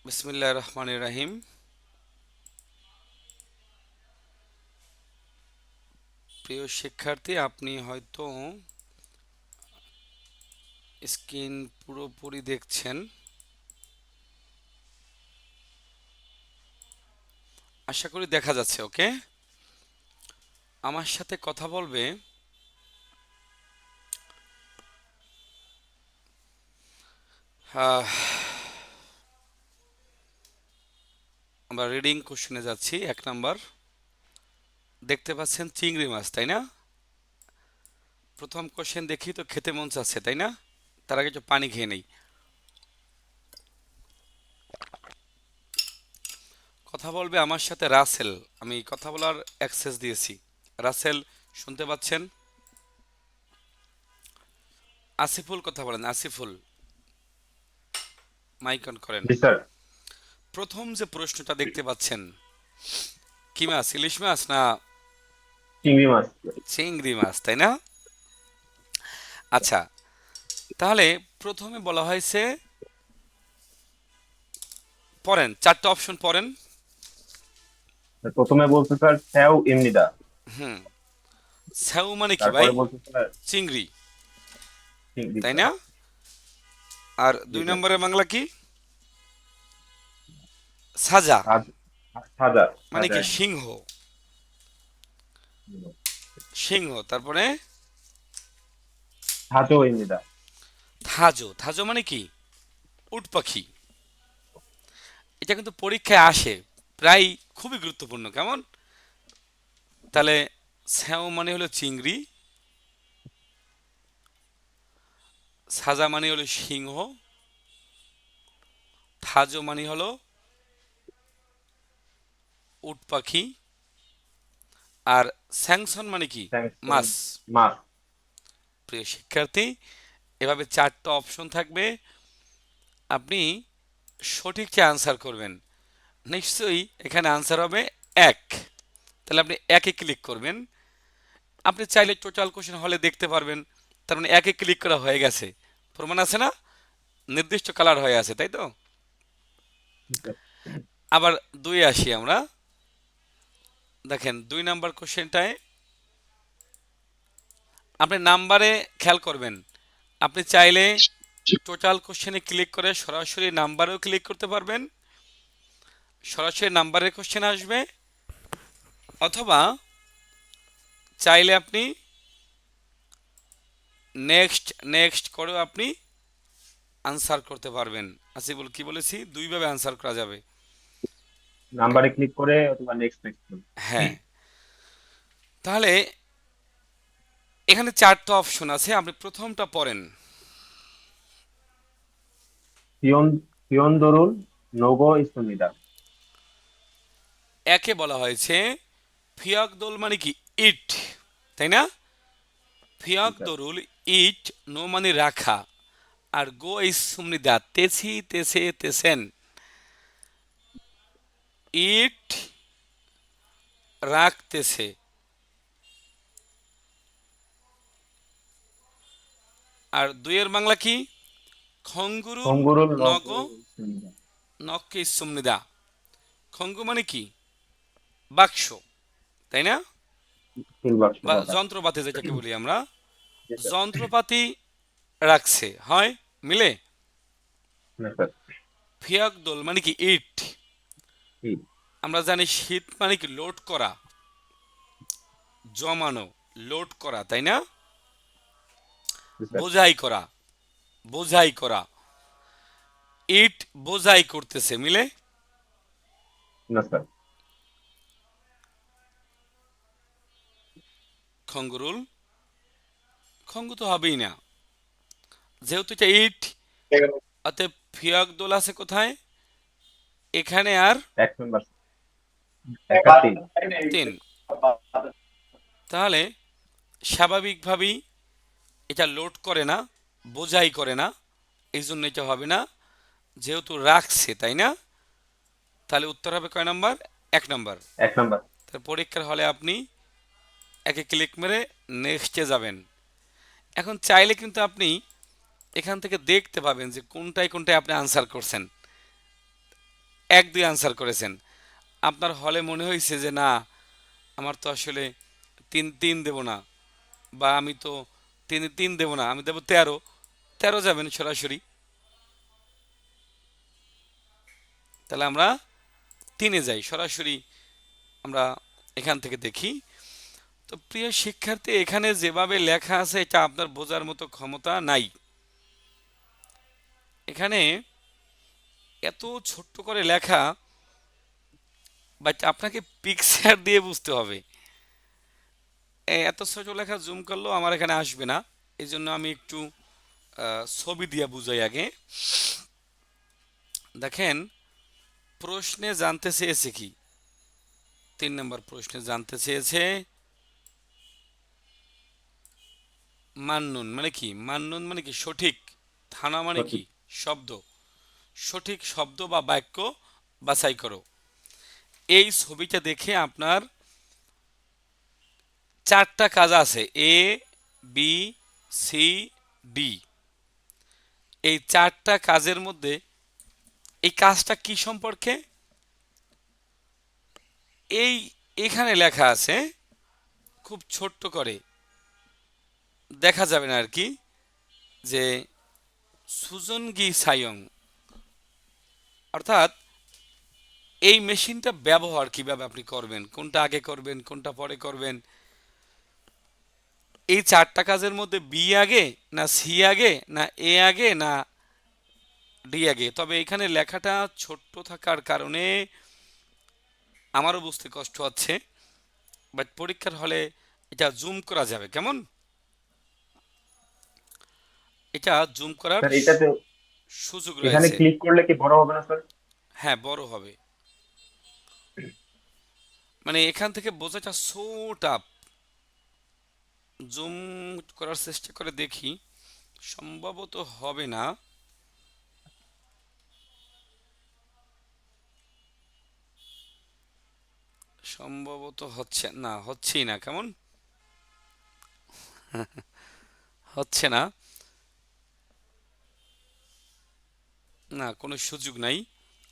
বিসমিল্লাহির রহমানির রহিম। প্রিয় শিক্ষার্থী, আপনি হয়তো স্ক্রিন পুরোপুরি দেখছেন, আশা করি দেখা যাচ্ছে। ওকে, আমার সাথে কথা বলবে আহ, আমরা রিডিং কোশ্চেনে যাচ্ছি। 1 নাম্বার, দেখতে পাচ্ছেন চিংড়ি মাছ, তাই না? প্রথম কোশ্চেন দেখি তো খেতে মন চাচ্ছে, তাই না? তার আগে একটু পানি খেয়ে নেই। কথা বলবে আমার সাথে রাসেল। আমি কথা বলার অ্যাক্সেস দিয়েছি। রাসেল, শুনতে পাচ্ছেন? আসিফুল কথা বলেন। আসিফুল, মাইক অন করেন। জি স্যার। প্রথম যে প্রশ্নটা দেখতে পাচ্ছেন, কি মাছ? ইলিশ মাছ না চিংড়ি মাছ। চিংড়ি মাছ, তাই না? আচ্ছা, তাহলে প্রথমে বলা হয়েছে, পড়েন, 4টা অপশন পড়েন। প্রথমে বলছে স্যার স্যাও এমনিদা। হুম, স্যাউ মানে কি ভাই? তারপরে বলছে স্যার চিংড়ি, চিংড়ি তাই স্যার। না? আর জি 2 স্যার। নম্বরের বাংলা কি? সাজা, সাজা মানে সাজা কি? এমনি। সিংহ। সিংহ, তারপরে সাজো এমনিদা। থাজো। থাজো মানে কি? উট পাখি। এটা কিন্তু পরীক্ষায় আসে প্রায়, খুবই গুরুত্বপূর্ণ। কেমন? তাহলে স্যাও মানে হলো চিংড়ি, সাজা মানে হলো সিংহ, থাজো মানে হলো উট পাখি, আর স্যাংসন মানে কি? স্যামসং মাছ। মাছ। প্রিয় শিক্ষার্থী, এভাবে 4টা অপশন থাকবে, আপনি সঠিক যে আনসার করবেন, নিশ্চয়ই এখানে আনসার হবে 1। তাহলে আপনি একে ক্লিক করবেন। আপনি চাইলে টোটাল কোশ্চেন হলে দেখতে পারবেন, তার মানে একে ক্লিক করা হয়ে গেছে। প্রমাণ আছে না? নির্দিষ্ট কালার হয়ে আছে, তাই তো? আবার 2 আসি আমরা। দেখেন 2 নাম্বার কোশ্চেনটায় আপনি নাম্বারে খেয়াল করবেন। আপনি চাইলে টোটাল কোশ্চেনে ক্লিক করে সরাসরি নাম্বারেও ক্লিক করতে পারবেন, সরাসরি নাম্বারের কোশ্চেন আসবে। অথবা চাইলে আপনি নেক্সট নেক্সট করেও আপনি আনসার করতে পারবেন। আসিফুল, কি বলেছি? 2 ভাবে আনসার করা যাবে। নাম্বারে ক্লিক করে অথবা নেক্সট নেক্সট। হ্যাঁ, তাহলে এখানে 4টা অপশন আছে, আপনি প্রথমটা পড়েন। সিয়ন সিয়ন দরুন নোগো ইসুমিদা। একে বলা হয়েছে ফিয়াক দোল, মানে কি? ইট, তাই না? জি ফিয়াক স্যার। দরুল, ইট, নো মানে রাখা, আর গো ইস সুমনিদা, তেছি তেছে তেছেন। ইট, রাখতেছে। আর 2 এর বাংলা কি? খঙ্গুরুল অঙ্গুরুল নগ, নোগো ইসুমিদা। নককে সুমনিদা। খঙ্গু মানে কি? বাক্স, তাই না? তিন বাক্স বা কথা। যন্ত্রপাতি যেটাকে বলি আমরা। জি স্যার। যন্ত্রপাতি রাখছে, হয় মিলে। না স্যার। ফিয়াক দোল মানে কি? ইট। জি। আমরা জানি শীত মানে কি? লোড করা, জমানো, লোড করা, তাই না? জি স্যার। বোঝাই করা, বোঝাই করা। ইট বোঝাই করতেছে, মিলে। না স্যার। খঙ্গরুল, খঙ্গু তো হবেই না, যেহেতু এটা ইট। অতএব ফিয়াক দোল আছে কোথায়? এখানে। আর এক নাম্বার। একাতি। 3, তাহলে স্বাভাবিকভাবেই এটা লোড করে না, বোঝাই করে না, এই জন্য এটা হবে না। যেহেতু রাখছে, তাই না? তাহলে উত্তর হবে কয় নাম্বার? 1 নাম্বার। এক নাম্বার। তার পরীক্ষার হলে আপনি একে ক্লিক মেরে নেক্সটে যাবেন। এখন চাইলে কিন্তু আপনি এখান থেকে দেখতে পাবেন যে কোনটায় কোনটায় আপনি আনসার করছেন। 1 2 আনসার করেছেন। আপনার হলে মনে হয়েছে যে না, আমার তো আসলে 3 3 দেব না, বা আমি তো 3 3 দেব না, আমি দেব 13। 13 যাবেন সরাসরি। তাহলে আমরা 3-এ যাই সরাসরি। আমরা এখান থেকে দেখি। তো প্রিয় শিক্ষার্থী, এখানে যেভাবে লেখা আছে এটা আপনার বোঝার মতো ক্ষমতা নাই। এখানে এত ছোট্ট করে লেখা, বাট আপনাকে পিকচার দিয়ে বুঝতে হবে। এত ছোট লেখা জুম করলেও আমার এখানে আসবে না। এই জন্য আমি একটু ছবি দিয়ে বুঝাই আগে। দেখেন, প্রশ্নে জানতে চেয়েছে কি? 3 নম্বর প্রশ্নে জানতে চেয়েছে মান্নুন মানে কি? মান্নুন মানে কি? সঠিক। থানা মানে কি? সঠিক। শব্দ। সঠিক শব্দ বা বাক্য বাছাই করো। এই ছবিটা দেখে আপনার 4টা কাজ আছে, এ, বি, সি, ডি। এই 4টা কাজের মধ্যে এই কাজটা কি সম্পর্কে? এই এখানে লেখা আছে, খুব ছোট্ট করে দেখা যাবে না আর কি, যে সুজনগি সায়ং, অর্থাৎ এই মেশিনটা ব্যবহার কিভাবে আপনি করবেন, কোনটা আগে করবেন, কোনটা পরে করবেন। এই 4টা কাজের মধ্যে বি আগে, না সি আগে, না এ আগে, না ডি আগে। তবে এখানে লেখাটা ছোট্ট থাকার কারণে আমারও বুঝতে কষ্ট হচ্ছে, বাট পরীক্ষার হলে এটা জুম করা যাবে। কেমন? এটা জুম করার স্যার এটাতে সুযোগ এখানে রয়েছে। ক্লিক করলে কি বড় হবে না স্যার? হ্যাঁ, বড় হবে। মানে এখান থেকে বোঝাটা সো টাফ। জুম করার চেষ্টা করে দেখি, সম্ভবত হবে না। সম্ভবত হচ্ছে না, হচ্ছেই না। কেমন? হচ্ছে না, না কোনো সুযোগ নাই।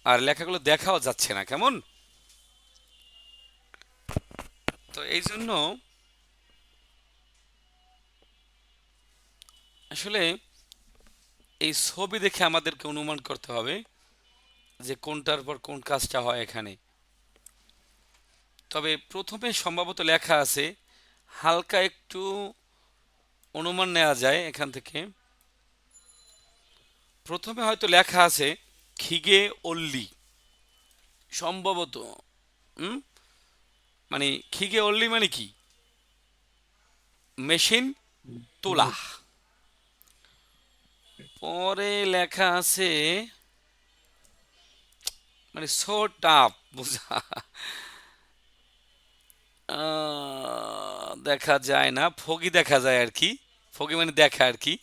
আর লেখাগুলো দেখাও যাচ্ছে না। কেমন? তো এই জন্য আসলে এই ছবি দেখে আমাদেরকে অনুমান করতে হবে যে কোনটার পর কোন কাজটা হয় এখানে। তবে প্রথমে সম্ভবত লেখা আছে, হালকা একটু অনুমান নেওয়া যায় এখান থেকে। প্রথমে হয়তো লেখা আছে খিগে অল্লি, সম্ভবত। হুম, মানে খিগে অল্লি মানে কি? মেশিন তোলা। পরে লেখা আছে, মানে সো টাফ বোঝা, দেখা যায় না, ফগি দেখা যায় আর কি। ফগি মানে দেখা আর কি।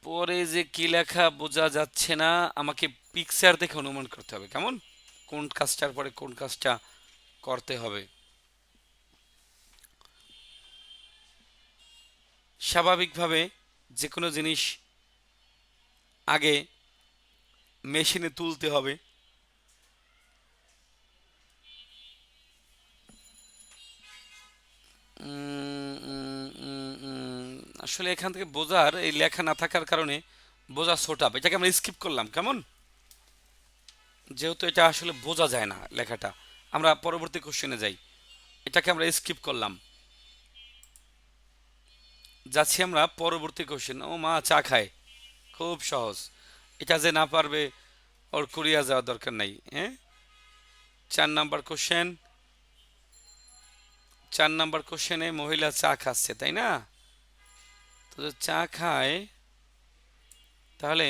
পরে যে কি লেখা বোঝা যাচ্ছে না, আমাকে পিকচার দেখে অনুমান করতে হবে। কেমন? কোন কাজটার পরে কোন কাজটা করতে হবে। স্বাভাবিকভাবে যে কোনো জিনিস আগে মেশিনে তুলতে হবে। উম, উম, উম, উম, আসলে এখান থেকে বোঝার, এই লেখা না থাকার কারণে বোঝা ছোট আপ। এটাকে আমরা স্কিপ করলাম। কেমন? যেহেতু এটা আসলে বোঝা যায় না লেখাটা, আমরা পরবর্তী কোশ্চেনে যাই। এটাকে আমরা স্কিপ করলাম। যাচ্ছি আমরা পরবর্তী কোশ্চেন। ও মা চা খায়, খুব সহজ। এটা যে না পারবে, ওর কোরিয়া যাওয়ার দরকার নাই। হ্যাঁ, 4 নাম্বার কোশ্চেন। 4 নাম্বার কোশ্চেনে মহিলা চা খাচ্ছে, তাই না? তো যদি চা খায়, তাহলে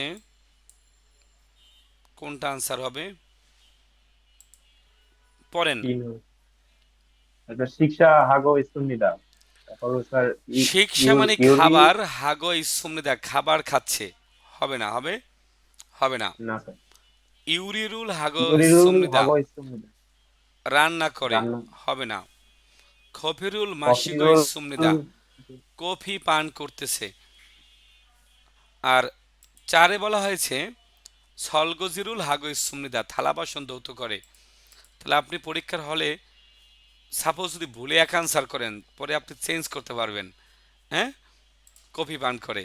কোনটা আনসার হবে? পড়েন। তিন। স্যার শিক্ষা হাগো ইস্তুনিদা। তারপর স্যার শিক্ষা মানে ইউরি। খাবার, হাগো ইসমনিদা খাবার খাচ্ছে। হবে না, হবে হবে না। না স্যার। ইউরিরুল হাগো ইউরিরুল ইসমনিদা হাগো ইস্তুনিদা। রান্না করে। রান্না। হবে না। খফিরুল কফি মাসিগো রোল। ইসমনিদা কফি পান করতেছে। আর চারে বলা হয়েছে সলগজিরুল হাগো ইসুমনিদা, থালা বাসন ধৌত করে। তাহলে আপনি পরীক্ষার হলে সাপোজ যদি ভুলে এক আনসার করেন, পরে আপনি চেঞ্জ করতে পারবেন, হ্যাঁ, কপি পান করে।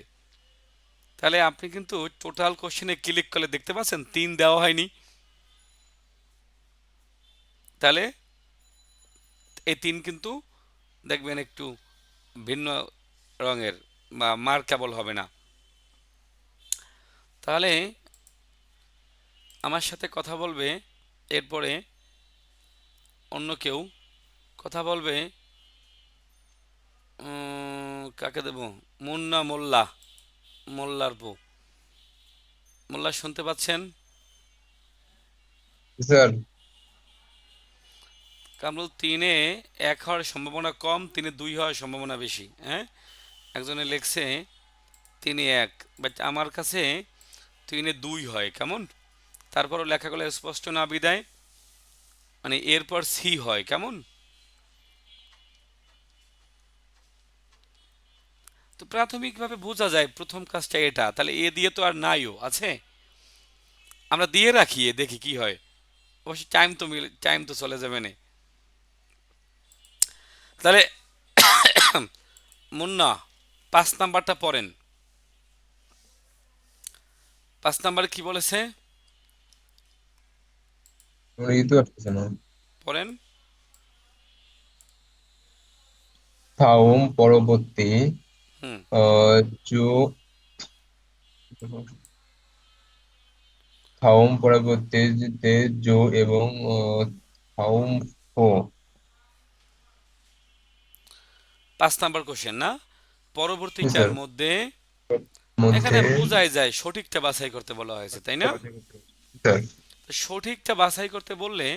তাহলে আপনি কিন্তু টোটাল কোশ্চেনে ক্লিক করলে দেখতে পাচ্ছেন 3 দেওয়া হয়নি। তাহলে এই 3 কিন্তু দেখবেন একটু ভিন্ন রঙের, বা মার্কেবল হবে না। তাহলে আমার সাথে কথা বলবে, এরপরে অন্য কেউ কথা বলবে। কাকে দেব? মুন্না মোল্লা, মোল্লার বউ। মোল্লা শুনতে পাচ্ছেন? স্যার। কামরুল 3-এ 1 হওয়ার সম্ভাবনা কম, 3-এ 2 হওয়ার সম্ভাবনা বেশি। হ্যাঁ, একজনে লেখছে 3-এ 1, বাট আমার কাছে 3-এ 2 হয়। কেমন? তারপরও লেখাগুলো স্পষ্ট না বিদায়, মানে এরপর সি হয়। কেমন? তো প্রাথমিকভাবে বোঝা যায় প্রথম কাজটা এটা। তাহলে এ দিয়ে তো আর নাইও আছে, আমরা দিয়ে রাখি, এ দেখি কি হয়। অবশ্যই টাইম তো চলে যাবে না। তাহলে মুন্না 5 নাম্বারটা পড়েন। 5 নাম্বারে কি বলেছে আমার ই তো আসতেছে না। পড়েন। থাউম পরবর্তী হুম। জো থাউম পরবর্তীতে জো এবং থাউম ফো 5 নাম্বার কোশ্চেন না, জি পরবর্তীটার স্যার মধ্যে মধ্যে এখানে বোঝাই যায় সঠিকটা বাছাই করতে বলা হয়েছে, তাই না? স্যার। তো সঠিকটা বাছাই করতে বললে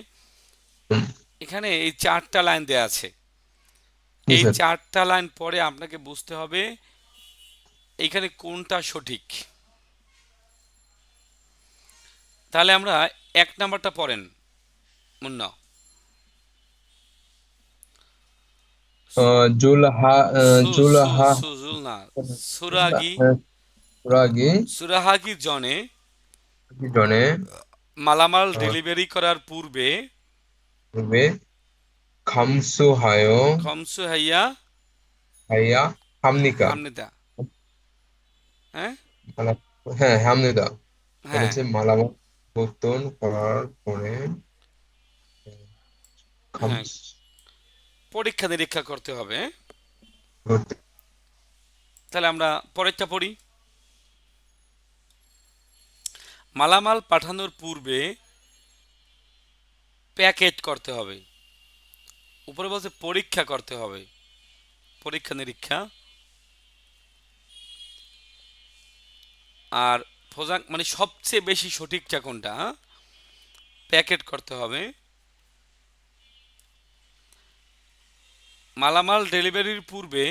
হুম, এখানে এই 4টা লাইন দেয়া আছে। জি এই স্যার। 4টা লাইন পরে আপনাকে বুঝতে হবে এইখানে কোনটা সঠিক। তাহলে আমরা 1 নাম্বারটা পড়েন মুন্না। জুলহা সু সু জুলহা সুজুল না, সুরাগি, সুরাগি সুরাহাগি জনে জনে মালামাল ডেলিভারি করার পূর্বে পূর্বে খামসু হায় খমসু হাইয়া হাইয়া হামনিকা হামনিদা। হ্যাঁ, মালা- হ্যাঁ হামনিদা মানে হ্যাঁ, হচ্ছে মালামাল পরিবর্তন করার পরে হ্যাঁ, খামস পরীক্ষা নিরীক্ষা করতে হবে। তাহলে আমরা পরেরটা পড়ি। মালামাল পাঠানোর পূর্বে প্যাকেট করতে হবে। উপরে বলছে পরীক্ষা করতে হবে, পরীক্ষা নিরীক্ষা। আর ফোজাং মানে সবচেয়ে বেশি সঠিকটা কোনটা? প্যাকেট করতে হবে। মালামাল ডেলিভারির পূর্বে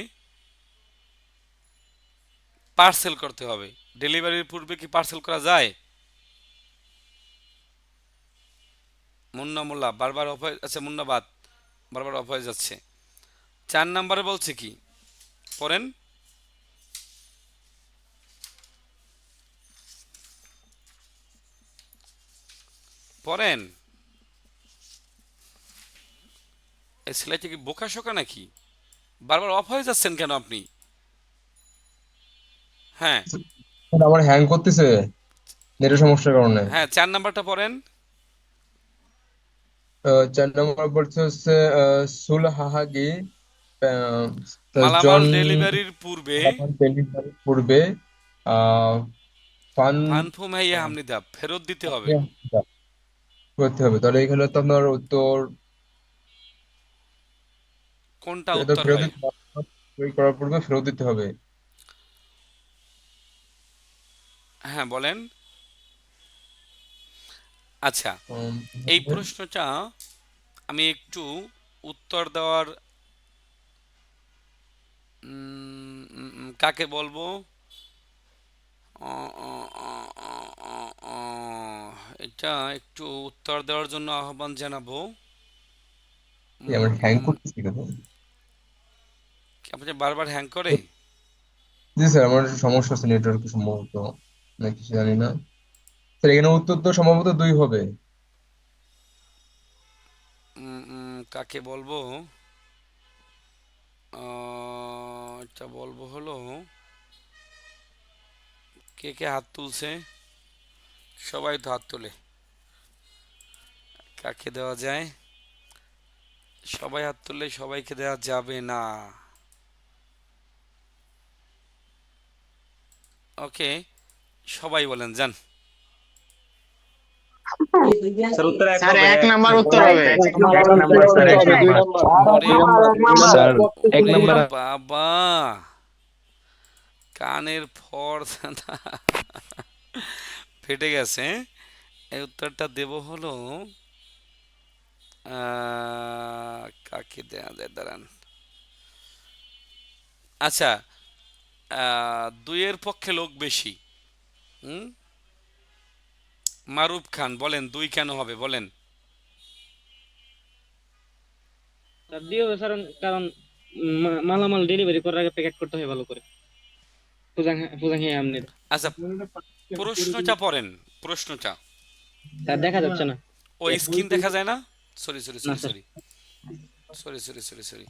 পার্সেল করতে হবে। ডেলিভারির পূর্বে কি পার্সেল করা যায়? মুন্না মোল্লা বারবার অফ হয়ে, আচ্ছা মুন্না বাদ, বারবার অফ হয়ে যাচ্ছে। 4 নাম্বারে বলছে কি পড়েন। পড়েন। এই ছেলেটা কি বোকা শোকা নাকি? বারবার অফ হয়ে যাচ্ছেন কেন আপনি? হ্যাঁ, আমার হ্যাং করতেছে নেটের সমস্যার কারণে। হ্যাঁ, 4 নাম্বারটা পড়েন। 4 নম্বর বলছে হচ্ছে সুলহাগি মালামাল জন ডেলিভারির পূর্বে ডেলিভারির পূর্বে আহ ফান ফানফুম হাইয়া হামনিদা ফেরত দিতে হবে। করতে হবে। তাহলে এখানে তো আপনার উত্তর কোনটা এটা উত্তর ফেরত হয়? দিতে তৈরি করার পূর্বে ফেরত দিতে হবে। হ্যাঁ, বলেন। আচ্ছা, উম, এই প্রশ্নটা আমি একটু উত্তর দেওয়ার কাকে বলবো? অ, অ, অ, অ, অ, অ, এটা একটু উত্তর দেওয়ার জন্য আহ্বান জানাবো। আমার হ্যাং করতেছে কেন? আপনার বারবার হ্যাং করে? জি স্যার আমার সমস্যা আছে নেটওয়ার্ক সম্ভবত। নাকি জানি না স্যার, এখানে উত্তর তো সম্ভবত 2 হবে। কাকে বলবো? এটা বলবো হলো, কে কে হাত তুলছে? সবাই তো হাত তোলে। কাকে দেওয়া যায়? সবাই হাত তুললে সবাইকে দেওয়া যাবে না। ওকে, সবাই বলেন যান। স্যার উত্তর এক স্যার হবে, এক এক নাম্বার এক উত্তর হবে। এক নাম্বার স্যার, এক নাম্বার। ওরে স্যার এক ওরে নাম্বার। বাবা, কানের পর্দা ফেটে গেছে। এই উত্তরটা দেব হলো, কাকে দেয়া যায় দাঁড়ান। আচ্ছা, দুইয়ের পক্ষে লোক বেশি। হুম, মারুফ খান বলেন 2 কেন হবে বলেন। স্যার দিয়ে হবে স্যার, কারণ মালামাল ডেলিভারি করার আগে প্যাকেট করতে হয় ভালো করে। ফুজাং হ্যাঁ আমনের। আচ্ছা, প্রশ্নটা পড়েন, প্রশ্নটা। স্যার দেখা যাচ্ছে না। ও স্ক্রিন দেখা যায় না? সরি সরি না sorry sir. Sorry sorry sorry sorry sorry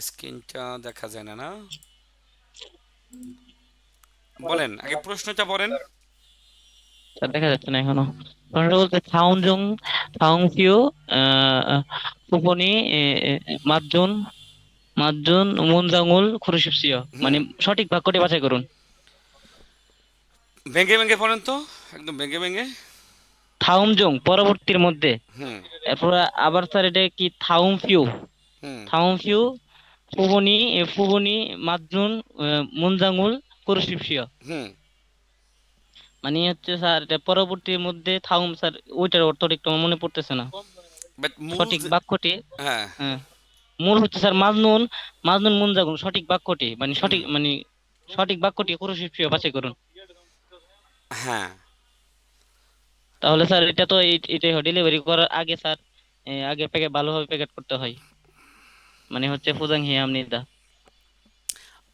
স্ক্রিনটা দেখা যায় না, না? বলেন আগে প্রশ্নটা পড়েন। স্যার দেখা যাচ্ছে না এখনো। প্রশ্নটা বলতে থাউজং থাউংফিউ ফুপনি মাদ্জুন মাদ্জুন মুনজাঙ্গুল খুরশিপসিয়, হুম, মানে সঠিক বাক্যটি বাছাই করুন। ভেঙে ভেঙে পড়েন তো, একদম ভেঙে ভেঙে। থাউমজং পরবর্তীর মধ্যে, হুম এরপর আবার স্যার এটা কি থাউমফিউ হুম থাউমফিউ ফুবনি ফুবনি মাদ্জুন মুনজাঙ্গুল কুরুশিপসিয়, হুম। মানে হচ্ছে স্যার এটা পরবর্তীর মধ্যে থাউম, স্যার ওইটার অর্থটা একটু আমার মনে পড়তেছে না। বাট মূল সঠিক বাক্যটি, হ্যাঁ। হ্যাঁ, মূল হচ্ছে স্যার মাজনুন মাজনুন মুনজাগুন, সঠিক বাক্যটি মানে হুম, সঠিক মানে সঠিক বাক্যটি কুরুশিপসিয় বাছাই করুন। হ্যাঁ। তাহলে স্যার এটা তো এটাই হয়, ডেলিভারি করার আগে স্যার আগে প্যাকেট ভালোভাবে প্যাকেট করতে হয়, মানে হচ্ছে ফুজাং হি আমনিদা।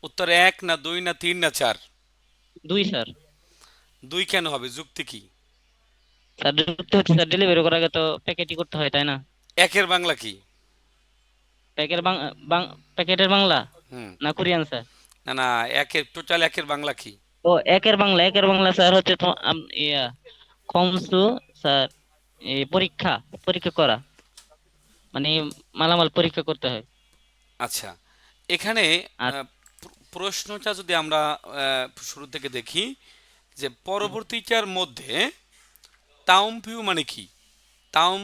উত্তর 1 না 2 না 3 না 4? 2 স্যার। 2 কেন হবে, যুক্তি কি? স্যার যুক্তি হচ্ছে স্যার ডেলিভারি করার আগে তো প্যাকেটই করতে হয়, তাই না? একের বাংলা কি? প্যাকেট প্যাকেটের বাংলা হুম, না কোরিয়ান স্যার? না না, একের টোটাল একের বাংলা কি? ও একের বাংলা স্যার হচ্ছে তো ইয়া খমসু স্যার, এই পরীক্ষা পরীক্ষা করা, মানে মালামাল পরীক্ষা করতে হয়। আচ্ছা, এখানে আর প্রশ্নটা যদি আমরা শুরু থেকে দেখি, যে পরবর্তীটার মধ্যে তাউমফিউ মানে কি? তাউম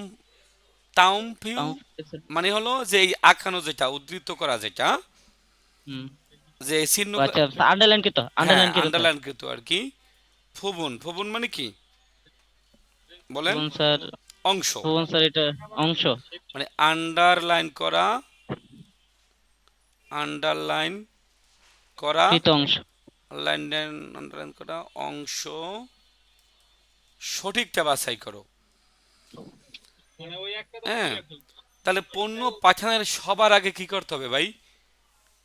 তাউমফিউ তাও মানে হলো যে এই আঁকানো যেটা, উদ্ধৃত করা যেটা, হুম, যে চিহ্ন, ও আচ্ছা আন্ডারলাইন কি তো হ্যাঁ আন্ডারলাইন কি তো স্যার? আন্ডারলাইন কৃত আর কি। ফুবুন, ফুবুন মানে কি বলেন? ভুবন স্যার, অংশ, ভুবন স্যার এটা অংশ, মানে আন্ডারলাইন করা, আন্ডারলাইন করা, কৃত অংশ। লাইন আন্ডারলাইন করা অংশ, সঠিকটা বাছাই করো। হ্যাঁ, তাহলে পণ্য পাঠানোর সবার আগে কি করতে হবে ভাই?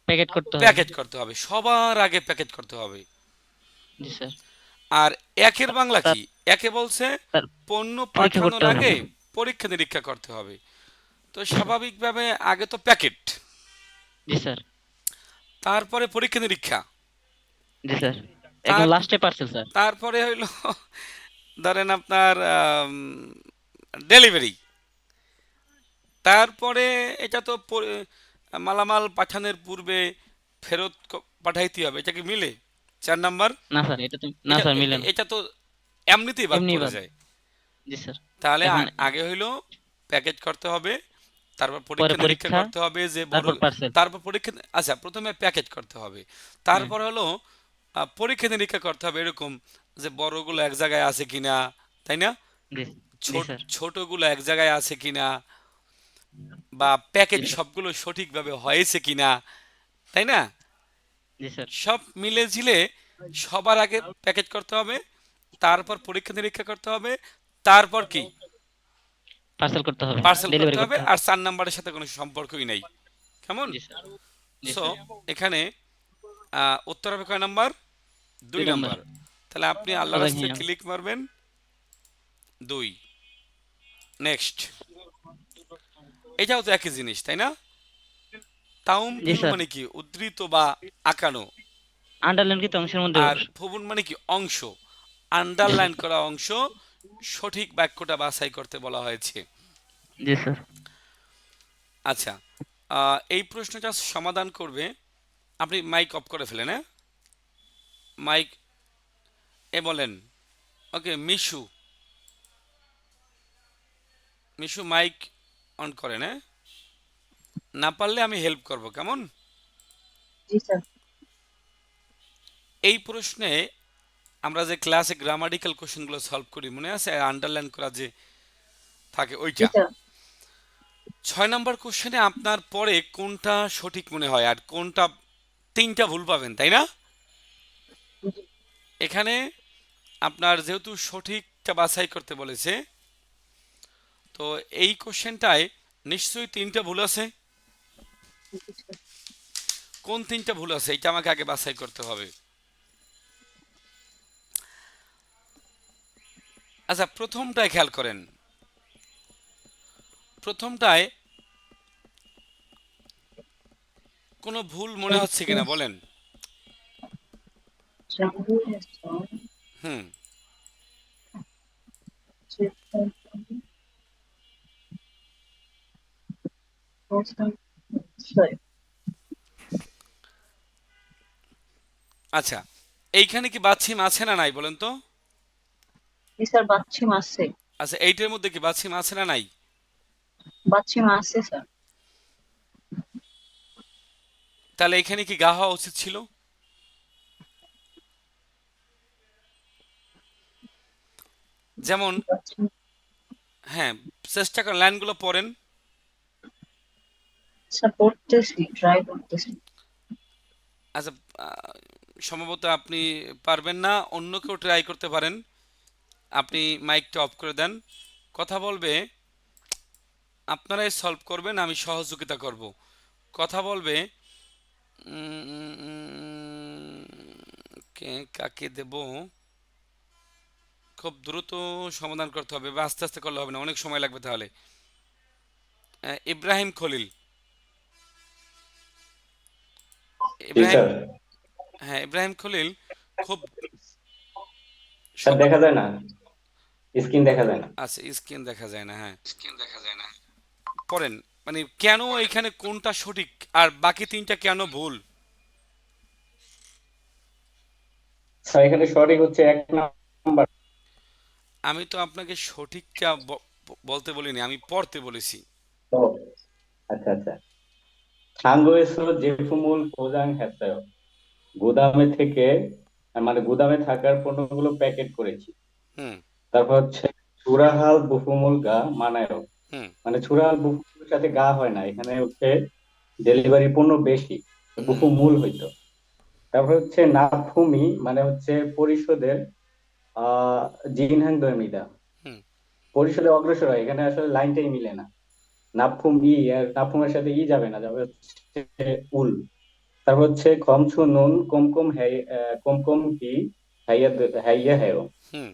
প্যাকেট করতে হবে। প্যাকেট করতে হবে, সবার আগে প্যাকেট করতে হবে। জি স্যার। আর একের বাংলা স্যার কি? একে বলছে স্যার পণ্য পরীক্ষা করতে পাঠানোর হবে। আগে পরীক্ষা নিরীক্ষা করতে হবে। তো স্বাভাবিকভাবে আগে তো প্যাকেট, জি স্যার। তারপরে পরীক্ষা নিরীক্ষা, জি স্যার। একদম তার লাস্টে পার্সেল স্যার। তারপরে হইল ধরেন আপনার ডেলিভারি, তারপরে এটা তো মালামাল পাঠানোর পূর্বে ফেরত পাঠাইতে হবে। এটা কি মিলে? 4 নাম্বার। না স্যার এটা তো না এটা স্যার মিলে না। এটা তো এমনিতেই বাদ এমনি পড়ে বাদ। যায়। জি স্যার। তাহলে এখন আগে হইলো প্যাকেট করতে হবে, তারপর পরে পরীক্ষা নিরীক্ষা পরীক্ষা, করতে হবে যে বড়, তারপর পার্সেল। তারপর পরীক্ষা, আচ্ছা প্রথমে প্যাকেট করতে হবে, হ্যাঁ। তারপর হলো পরীক্ষা নিরীক্ষা করতে হবে, এরকম যে বড়গুলো এক জায়গায় আছে কিনা, তাই না? জি জি ছোট স্যার। ছোটগুলো এক জায়গায় আছে কিনা, বা প্যাকেট জি স্যার। সবগুলো সঠিকভাবে হয়েছে কিনা, তাই না? জি স্যার। সব মিলে ঝিলে সবার আগে প্যাকেট করতে হবে, তারপর পরীক্ষা নিরীক্ষা করতে হবে, তারপর কি পার্সেল করতে হবে, পার্সেল করতে ডেলিভারি হবে। করতে হবে। আর 4 নাম্বারের সাথে কোনো সম্পর্কই নাই। কেমন? জি স্যার। জি সো স্যার। এখানে উত্তর হবে কয় নাম্বার? 2 2 নাম্বার। নাম্বার। তাহলে আপনি আল্লাহ সবাই রাস্তায় হ্যাঁ। ক্লিক মারবেন 2। নেক্সট। এটাও তো একই জিনিস, তাই না? তাউম জি ফিল স্যার। মানে কি? উদ্ধৃত বা আঁকানো। আন্ডারলাইনকৃত অংশের মধ্যে আর ফুবুন মানে কি? অংশ। আন্ডারলাইন করা অংশ সঠিক বাক্যটা বাছাই করতে বলা হয়েছে। জি স্যার। আচ্ছা, এই প্রশ্নটা সমাধান করবে, আপনি মাইক অফ করে ফেলেন, হ্যাঁ? মাইক বলেন। ওকে, মিশু, মিশু মাইক অন করেন, হ্যাঁ? না পারলে আমি হেল্প করব, কেমন? জি স্যার। এই প্রশ্নে আমরা যে ক্লাসে গ্রামাটিক্যাল কোশ্চেনগুলো সলভ করি, মনে আছে? আন্ডারলাইন করা যে থাকে জি ওইটা। স্যার। 6 নম্বর কোশ্চেনে আপনার পরে কোনটা সঠিক মনে হয় আর কোনটা 3টা ভুল পাবেন, তাই না? এখানে আপনার যেহেতু সঠিকটা বাছাই করতে বলেছে, তো এই কোশ্চেনটায় নিশ্চয়ই 3টা ভুল আছে। কোন 3টা ভুল আছে এটা আমাকে আগে বাছাই করতে হবে। আচ্ছা, প্রথমটায় খেয়াল করেন। প্রথমটায় কোনো ভুল মনে হচ্ছে কিনা বলেন? Jungle has gone hmm. to sorry. আচ্ছা, এইখানে কি বাছিম আছে না নাই বলেন তো? জি স্যার, বাচ্চিম আছে। আচ্ছা, এইটার মধ্যে কি বাছিম আছে না নাই? বাচ্চিম আছে স্যার। তাহলে এখানে কি গা হওয়া উচিত ছিল? যেমন, বাচ্চিম হ্যাঁ, চেষ্টা করেন লাইনগুলো পড়েন। স্যার পড়তেছি, ট্রাই করতেছি। আচ্ছা, সম্ভবত আপনি পারবেন না, অন্য কেউ ট্রাই করতে পারেন। আপনি মাইকটা অফ করে দেন, কথা বলবে, আপনারাই সলভ করবেন, আমি সহযোগিতা করব। কথা বলবে, কে কাকে দেব? খুব দ্রুত সমাধান করতে হবে বা আস্তে আস্তে করলে হবে না, অনেক সময় লাগবে তাহলে। ইব্রাহিম খলিল। জি ইব্রাহিম, স্যার। হ্যাঁ, ইব্রাহিম খলিল খুব স্যার সব- দেখা যায় না, স্ক্রিন দেখা যায় না। আচ্ছা, স্ক্রিন দেখা যায় না, হ্যাঁ। পড়েন, মানে কেন এখানে কোনটা সঠিক আর বাকি 3টা কেন ভুল? স্যার এখানে সঠিক হচ্ছে 1 নাম্বার। আমি তো আপনাকে সঠিকটা বলতে বলিনি, আমি পড়তে বলেছি। ও আচ্ছা আচ্ছা। থাঙ্গোয়েসো জেফুমুল পোজাং হ্যাসায়, গুদামে থেকে, মানে গুদামে থাকার পণ্যগুলো প্যাকেট করেছি। হুম। তারপর হচ্ছে চুরাহাল বুফুমুল গা মানায়ও, হুম। মানে চুরাহাল বুফুমুলের সাথে গা হয় না, এখানে হচ্ছে ডেলিভারি পণ্য বেশি, হুম। বুফুমুল হইতো। তারপর হচ্ছে নাফুমি মানে হচ্ছে পরিষদের আহ জিনহাং দয়মিদা, হুম। পরিষদে অগ্রসর হয়, এখানে আসলে লাইনটাই মিলে না। নাফুম আর নাফুমের সাথে যাবে না, যাবে হচ্ছে উল। তারপর হচ্ছে খমসু নুন কমকম কমকম হি হাইয়া হাইয়া হেও, হুম।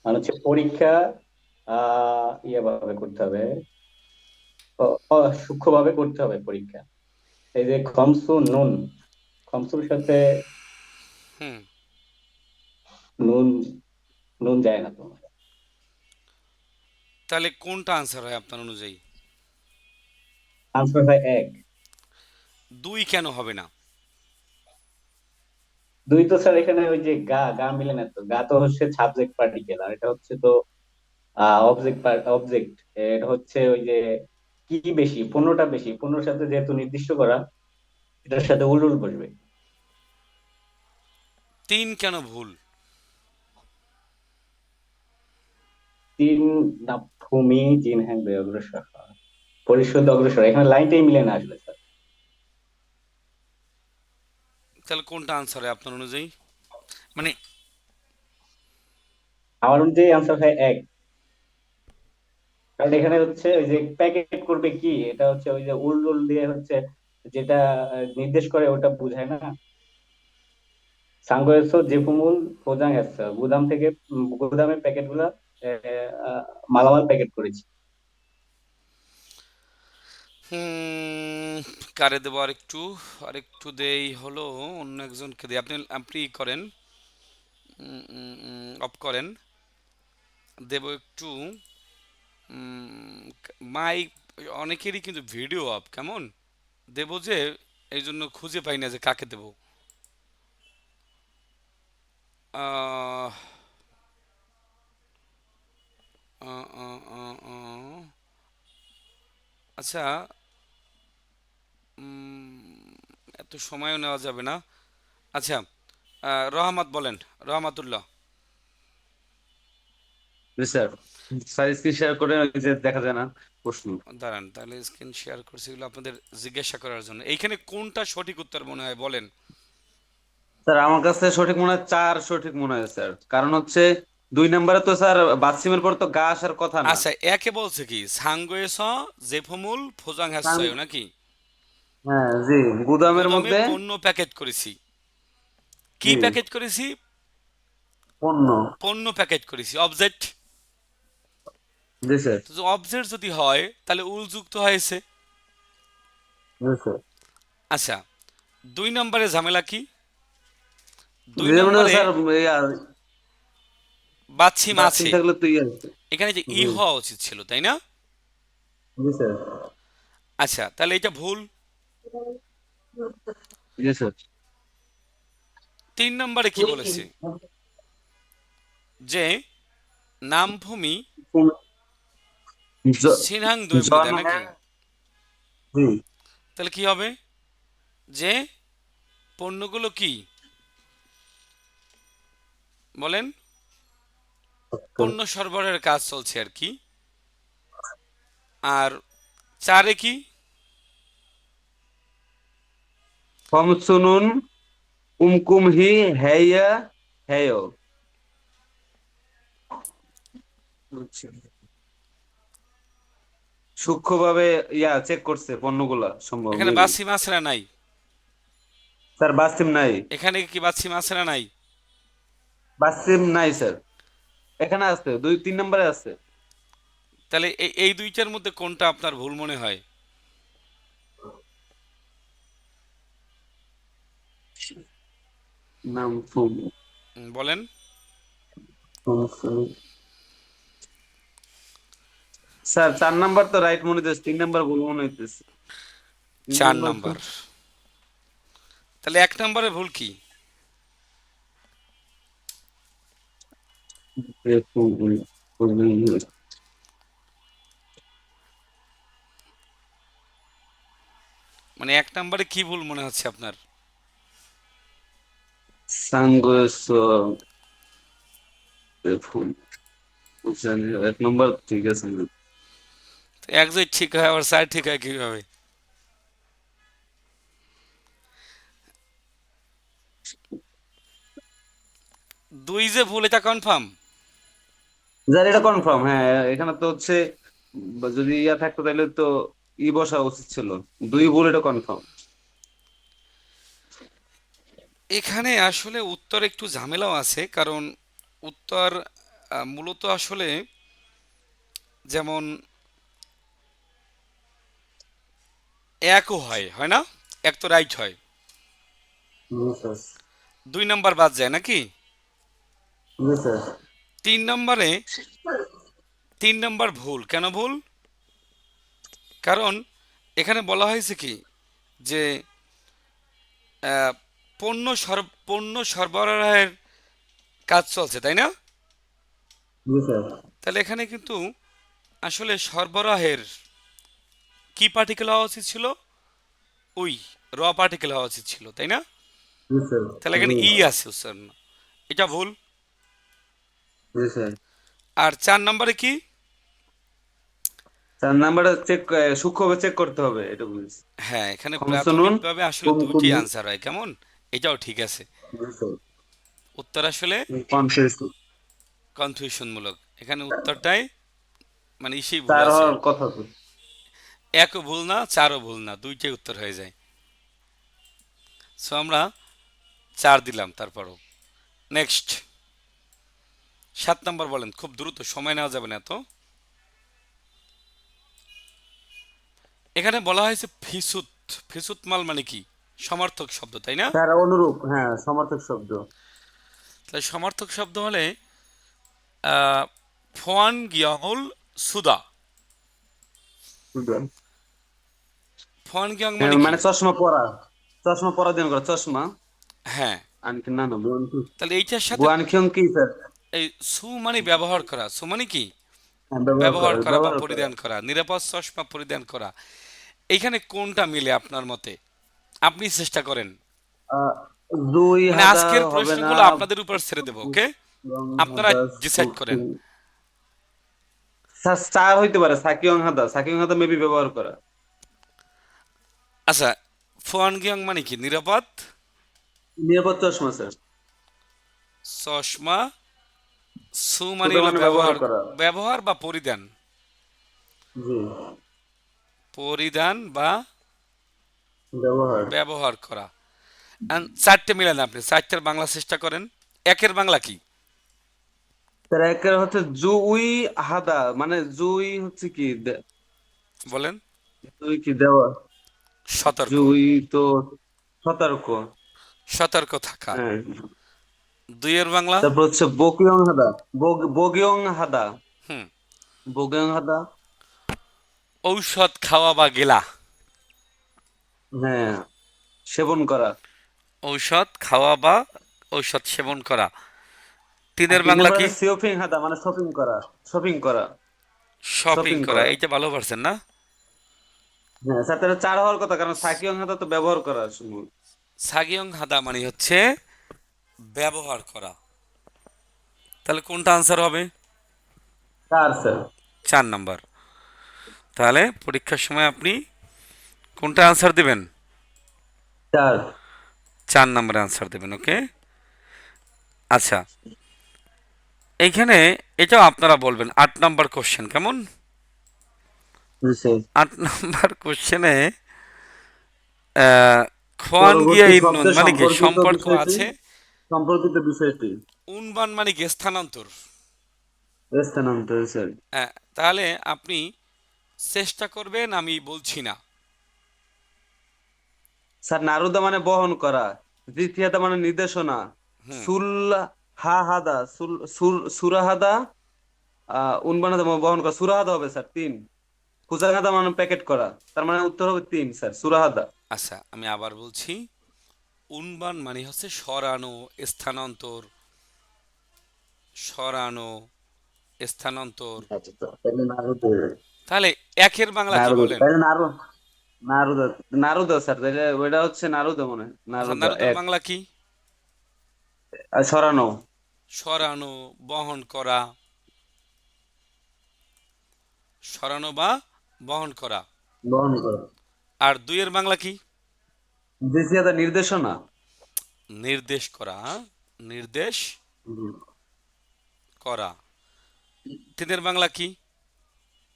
মানে হচ্ছে পরীক্ষা ভাবে করতে হবে, সূক্ষ্মভাবে করতে হবে পরীক্ষা। এই যে খমসু নুন, খমসুর সাথে হুম। নুন, নুন যায় না তো। তাহলে কোনটা আনসার হয় আপনার অনুযায়ী? আনসার হয় 1। 2 কেন হবে না? 2 তো স্যার এখানে ওই যে গা গা মিলে না তো, গা তো হচ্ছে সাবজেক্ট পার্টিকেল, আর এটা হচ্ছে তো অবজেক্ট অবজেক্ট। এটা হচ্ছে ওই যে কি বেশি, পণ্যটা বেশি, পণ্যর সাথে যেহেতু নির্দিষ্ট করা, এটার সাথে উল উল বসবে। 3 কেন ভুল? 3 না, ভূমি জিন হ্যাং অগ্রসর হয়, পরিশোধ অগ্রসর, এখানে লাইনটাই মিলে না আসলে স্যার। তাহলে কোনটা আনসার হয় আপনার অনুযায়ী? মানে আমার অনুযায়ী আনসার হয় 1, কারণ এখানে হচ্ছে ওই যে প্যাকেট করবে কি, এটা হচ্ছে ওই যে উল উল দিয়ে হচ্ছে যেটা নির্দেশ করে ওটা বুঝায় না। সাংগোয়েসো জেফুমুল ফোজাং গুদাম থেকে গুদামের প্যাকেট গুলা মালামাল প্যাকেট করেছি। হুম, কারে দেবো আরেকটু দেই হলো, অন্য একজনকে দিই, আপনি আপনি করেন, অফ করেন, দেব একটু মাইক। অনেকেরই কিন্তু ভিডিও অফ, কেমন দেব যে এই জন্য খুঁজে পাই না যে কাকে দেব। আহ, আহ, আহ, আহ, আহ, আচ্ছা, এত সময়ও নেওয়া যাবে না। আচ্ছা, রহমত বলেন, রহমাতুল্লাহ। জি স্যার। স্যার স্ক্রিন শেয়ার করে ওই যে দেখা যায় না প্রশ্ন। দাঁড়ান, তাহলে স্ক্রিন শেয়ার করছি এগুলো আপনাদের জিজ্ঞাসা করার জন্য। এইখানে কোনটা সঠিক উত্তর মনে হয় বলেন? স্যার আমার কাছে সঠিক মনে হয় 4 সঠিক মনে হয় স্যার, কারণ হচ্ছে 2 নম্বরে তো স্যার বাসিমের পর তো গা আসার কথা না। আচ্ছা, একে বলছে কি সাংগয়েস জেফমুল ফোজাং কারণ- হাসায়ও নাকি? হ্যাঁ জি, গুদামের গুদামে মধ্যে। পণ্য প্যাকেট করেছি। কি জি, প্যাকেট করেছি? পণ্য। পণ্য প্যাকেট করেছি, অবজেক্ট। জি স্যার। তো অবজেক্ট যদি হয় তাহলে উল যুক্ত হয়েছে। জি স্যার। আচ্ছা, 2 নম্বরে ঝামেলা কি? দুই যে মানে নম্বরে স্যার ইয়া, বাছিম বাসিম আছে, থাকলে তো ইয়ে আছে। এখানে যে ই জি। হওয়া উচিত ছিল, তাই না? জি স্যার। আচ্ছা, তাহলে এটা ভুল। জি স্যার। 3 নম্বরে কি বলেছে? যে নামভূমি জ- সিনহাং দৈবুলে দেয় জন্ম। নাকি? জি। তাহলে কি হবে? যে পণ্যগুলো কি বলেন, পণ্য সরবরাহের কাজ চলছে আর কি। আর 4-এ কি? খমসুনুন কুমকুমহি হেয়া হেয়। সূক্ষ্মভাবে ইয়া চেক করছে পণ্যগুলা সম্ভব এখানে মেবি। বাছিম আছে না নাই? স্যার বাসিম নাই। এখানে কি বাছিম আছে না নাই? বাসিম নাই স্যার। এখানে আছে 2 3 নম্বরে আছে। তাহলে এই দুইটার মধ্যে কোনটা আপনার ভুল মনে হয়? নাম ফুম। বলেন। স্যার 4 নাম্বার তো রাইট মনে হইতেছে, 3 নাম্বার ভুল মনে হইতেছে। তিন 4 নম্বর। তাহলে 1 নম্বরে ভুল কি? নাম্বার মানে 1 নম্বরে কি ভুল মনে হচ্ছে আপনার? সাংগোস ফুল। জানি 1 নম্বর ঠিক আছে না। তো এক যদি ঠিক হয় আবার 4 ঠিক হয় কিভাবে? 2 যে ভুল, এটা কনফার্ম? জানি এটা কনফার্ম, হ্যাঁ এখানে তো হচ্ছে যদি ইয়া থাকতো তাহলে তো ই বসা উচিত ছিল। 2 ভুল, এটা কনফার্ম। এখানে আসলে উত্তর একটু ঝামেলাও আছে, কারণ উত্তর মূলত আসলে যেমন একও হয়, হয় না? এক তো রাইট হয়, 2 নম্বর বাদ যায় নাকি? 3 নম্বরে 3 নম্বর ভুল, কেন ভুল? কারণ এখানে বলা হয়েছে কি যে আহ, পণ্য সরবরাহের কাজ চলছে, তাই না? তাহলে এখানে কিন্তু আসলে সরবরাহের কি পার্টিকেল হওয়া উচিত ছিল? ওই র পার্টিকেল হওয়া উচিত ছিল, তাই না? তাহলে এখানে ই আছে উচ্চারণ, এটা ভুল। আর 4 নম্বরে কি? 4 নাম্বারটা চেক, সূক্ষ্মভাবে চেক করতে হবে, এটা বুঝছি। হ্যাঁ, এখানে খমসনুন প্রাথমিকভাবে আসলে দুইটি কুমকুমি। আনসার হয়, কেমন? এটাও ঠিক আছে। উত্তর আসলে কনফিউজ। কনফিউশনমূলক, এখানে উত্তরটাই মানে ইসেই ভুল 4 আছে। হওয়ার কথা তো। একও ভুল না, 4ও ভুল না, দুইটাই উত্তর হয়ে যায়। সো আমরা 4 দিলাম তারপরও। নেক্সট 7 নাম্বার বলেন, খুব দ্রুত, সময় নেওয়া যাবে না এত। এখানে বলা হয়েছে ফিসুত। ফিসুত মাল মানে কি? সমার্থক শব্দ, তাই না? স্যার অনুরূপ, হ্যাঁ সমার্থক শব্দ। তাহলে সমার্থক শব্দ হলে ফোয়ান গিয়ংউল সুদা। ফোয়ান গিয়ং হ্যাঁ মানে কি? মানে চশমা পরা দিন করা চশমা। হ্যাঁ, আনকি না না তাহলে এইটার সাথে বুয়ান খিয়ং কি স্যার? এই সু মানে ব্যবহার করা, সু মানে কি? হ্যাঁ, ব্যবহার করা বা ব্যবহার করা। পরিধান করা, নিরাপদ চশমা পরিধান করা। এইখানে কোনটা মিলে আপনার মতে? আপনি চেষ্টা করেন। আহ, দুই মানে হাদা আজকের হবে না? প্রশ্নগুলো আপনাদের উপর ছেড়ে দেবো, ওকে? আপনারা ডিসাইড করেন। স্যার চার হইতে পারে, সাকিয়ং হাদা মেবি ব্যবহার করা। আচ্ছা, ফোয়ান গিয়ং মানে কি? নিরাপদ নিরাপদ চশমা স্যার। চশমা। সু মানে সুদা হলো মানে ব্যবহার ব্যবহার, করা। ব্যবহার বা পরিধান। জি, পরিধান বা ব্যবহার। ব্যবহার করা। চারটে মিলেন, আপনি চারটের বাংলা চেষ্টা করেন। একের বাংলা কি? স্যার একের হচ্ছে জুই হাদা, মানে জুই হচ্ছে কি বলেন। জুই কি দেওয়া? সতর্ক। জুই তো সতর্ক। সতর্ক থাকা। হ্যাঁ। দুইয়ের বাংলা? তারপর হচ্ছে বকিয়ং হাদা, বগিয়ং হাদা, হুম। বগিয়ং হাদা। ঔষধ খাওয়া বা গেলা। হ্যাঁ, সেবন করা। ঔষধ খাওয়া বা ঔষধ সেবন করা। আর তিনের তিন বাংলা নম্বর কি? আছে সিওফিং হাদা, মানে শপিং করা। শপিং করা। শপিং শপিং করা। করা। এইটা ভালো পারছেন না? হ্যাঁ স্যার, তাহলে চার হওয়ার কথা, কারণ সাকিয়ং হাদা তো ব্যবহার করা শুধু। সাগিয়ং হাদা মানে হচ্ছে ব্যবহার করা। তাহলে কোনটা আনসার হবে? চার স্যার। 4 নাম্বার। তাহলে পরীক্ষার সময় আপনি কোনটা আনসার দিবেন? চার। 4 নাম্বারে আনসার দেবেন, ওকে? আচ্ছা, এইখানে এটাও আপনারা বলবেন। 8 নাম্বার কোশ্চেন কেমন? জি স্যার। 8 নাম্বার কোশ্চেনে খোয়ান গিয়া পরবর্তী ইন্নুন শব্দে মানে কি? সম্পর্কিত সম্পর্ক বিষয়টি, আছে। সম্পর্কিত বিষয়টি। উনবান মানে কি? স্থানান্তর। স্থানান্তর স্যার। তাহলে আপনি চেষ্টা করবেন, আমি বলছি না। স্যার নারুদা মানে বহন করা, দ্বিতীয়তা মানে নির্দেশনা, হুম। সুল হাদা, সুরাহাদা, উনবানাদা মানে বহন করা, সুরাহাদা হবে স্যার তিন। কুজাগাদা মানে প্যাকেট করা, তার মানে উত্তর হবে তিন স্যার, সুরাহাদা। আচ্ছা, আমি আবার বলছি। উনবান মানে হচ্ছে সরানো, স্থানান্তর। সরানো, স্থানান্তর। আচ্ছা তো তাহলে নারুদা। তাহলে একের বাংলা কি নারুদা বলেন? তাহলে নারুদা, নারুদা স্যার, তাহলে ওইটা হচ্ছে নারুদা মনে হয়। আচ্ছা, নারুদা নারুদার এক। বাংলা কি? আর সরানো। সরানো, বহন করা। সরানো বা বহন করা। বহন করা। আর দুইয়ের বাংলা কি? দ্বিতীয়তা নির্দেশনা। নির্দেশ করা। নির্দেশ হুম। করা। তিনের বাংলা কি?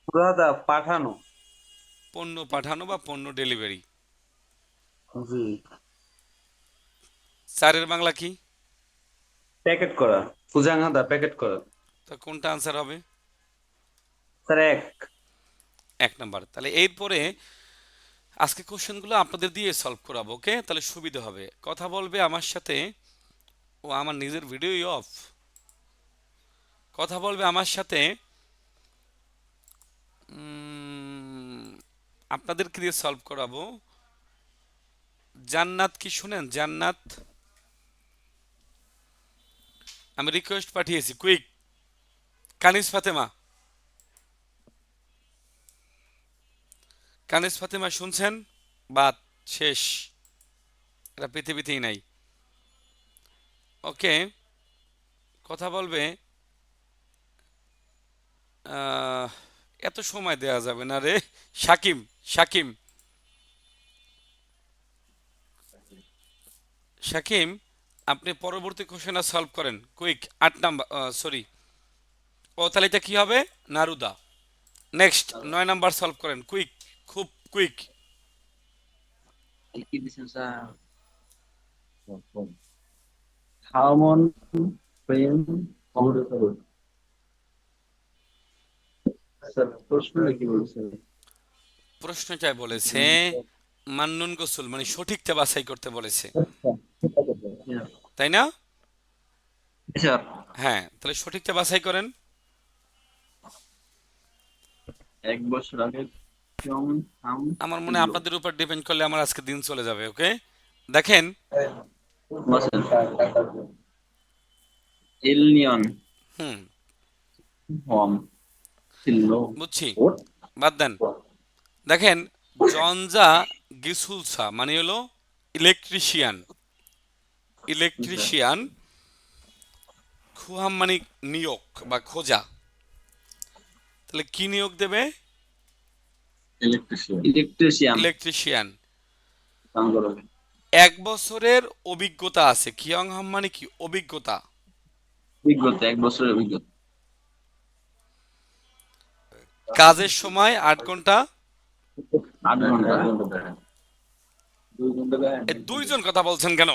সুরাহাদা পাঠানো। পণ্য পাঠানো বা পণ্য ডেলিভারি। জি। চারের বাংলা কি? প্যাকেট করা, কুজাঙ্গাদা প্যাকেট করা। তা কোনটা আনসার হবে? স্যার এক। 1 নাম্বার। তাহলে এরপরে আজকে কোশ্চেনগুলো আপনাদের দিয়ে সলভ করাবো, ওকে? তাহলে সুবিধা হবে। কথা বলবে আমার সাথে। ও, আমার নিজের ভিডিওই অফ। কথা বলবে আমার সাথে। আপনাদেরকে দিয়ে সলভ করাবো। জান্নাত কি শুনেন? জান্নাত। আমি রিকোয়েস্ট পাঠিয়েছি, কুইক। কানিস ফাতেমা। কানিস ফাতেমা শুনছেন? বাত শেষ। এটা পৃথিবীতেই নাই, ওকে? কথা বলবে। আহ, এত সময় দেয়া যাবে না রে। সাকিম। সাকিম। সাকিম, আপনি পরবর্তী কোশ্চেন সলভ করেন, কুইক। 8 number, sorry. ও, তাহলে এটা কি হবে? নারুদা। নেক্সট 9 নাম্বার সলভ করেন, কুইক। খুব কুইক। কি দিছেন স্যার? হারমোন প্রেম স্যার প্রশ্নটা কি বলছেন? প্রশ্নটাই বলেছে মান্নুন গোসল মানে সঠিকটা বাছাই করতে বলেছে, তাই না? স্যার হ্যাঁ, তাহলে সঠিকটা বাছাই করেন। 1 বছর আগে কেমন আম আমার মনে হয় ছিল? আপনাদের উপর ডিপেন্ড করলে আমার আজকে দিন চলে যাবে। ওকে, দেখেন বছর এলনিয়ন হুম হম ছিল। বুঝছি, বাদ দেন। দেখেন জনজা গিসুলসা মানে হলো ইলেকট্রিশিয়ান, ইলেকট্রিশিয়ান। খুহাম মানে নিয়োগ বা খোঁজা, তাহলে কি নিয়োগ দেবে? Electrician electrician. কাম করবে। 1 বছরের অভিজ্ঞতা আছে, কিয়ং হাম মানে কি অভিজ্ঞতা। অভিজ্ঞতা 1 বছরের অভিজ্ঞতা। কাজের সময় 8 ঘন্টা। 8 ঘন্টা 2 ঘন্টা এই দুইজন কথা বলছেন কেন?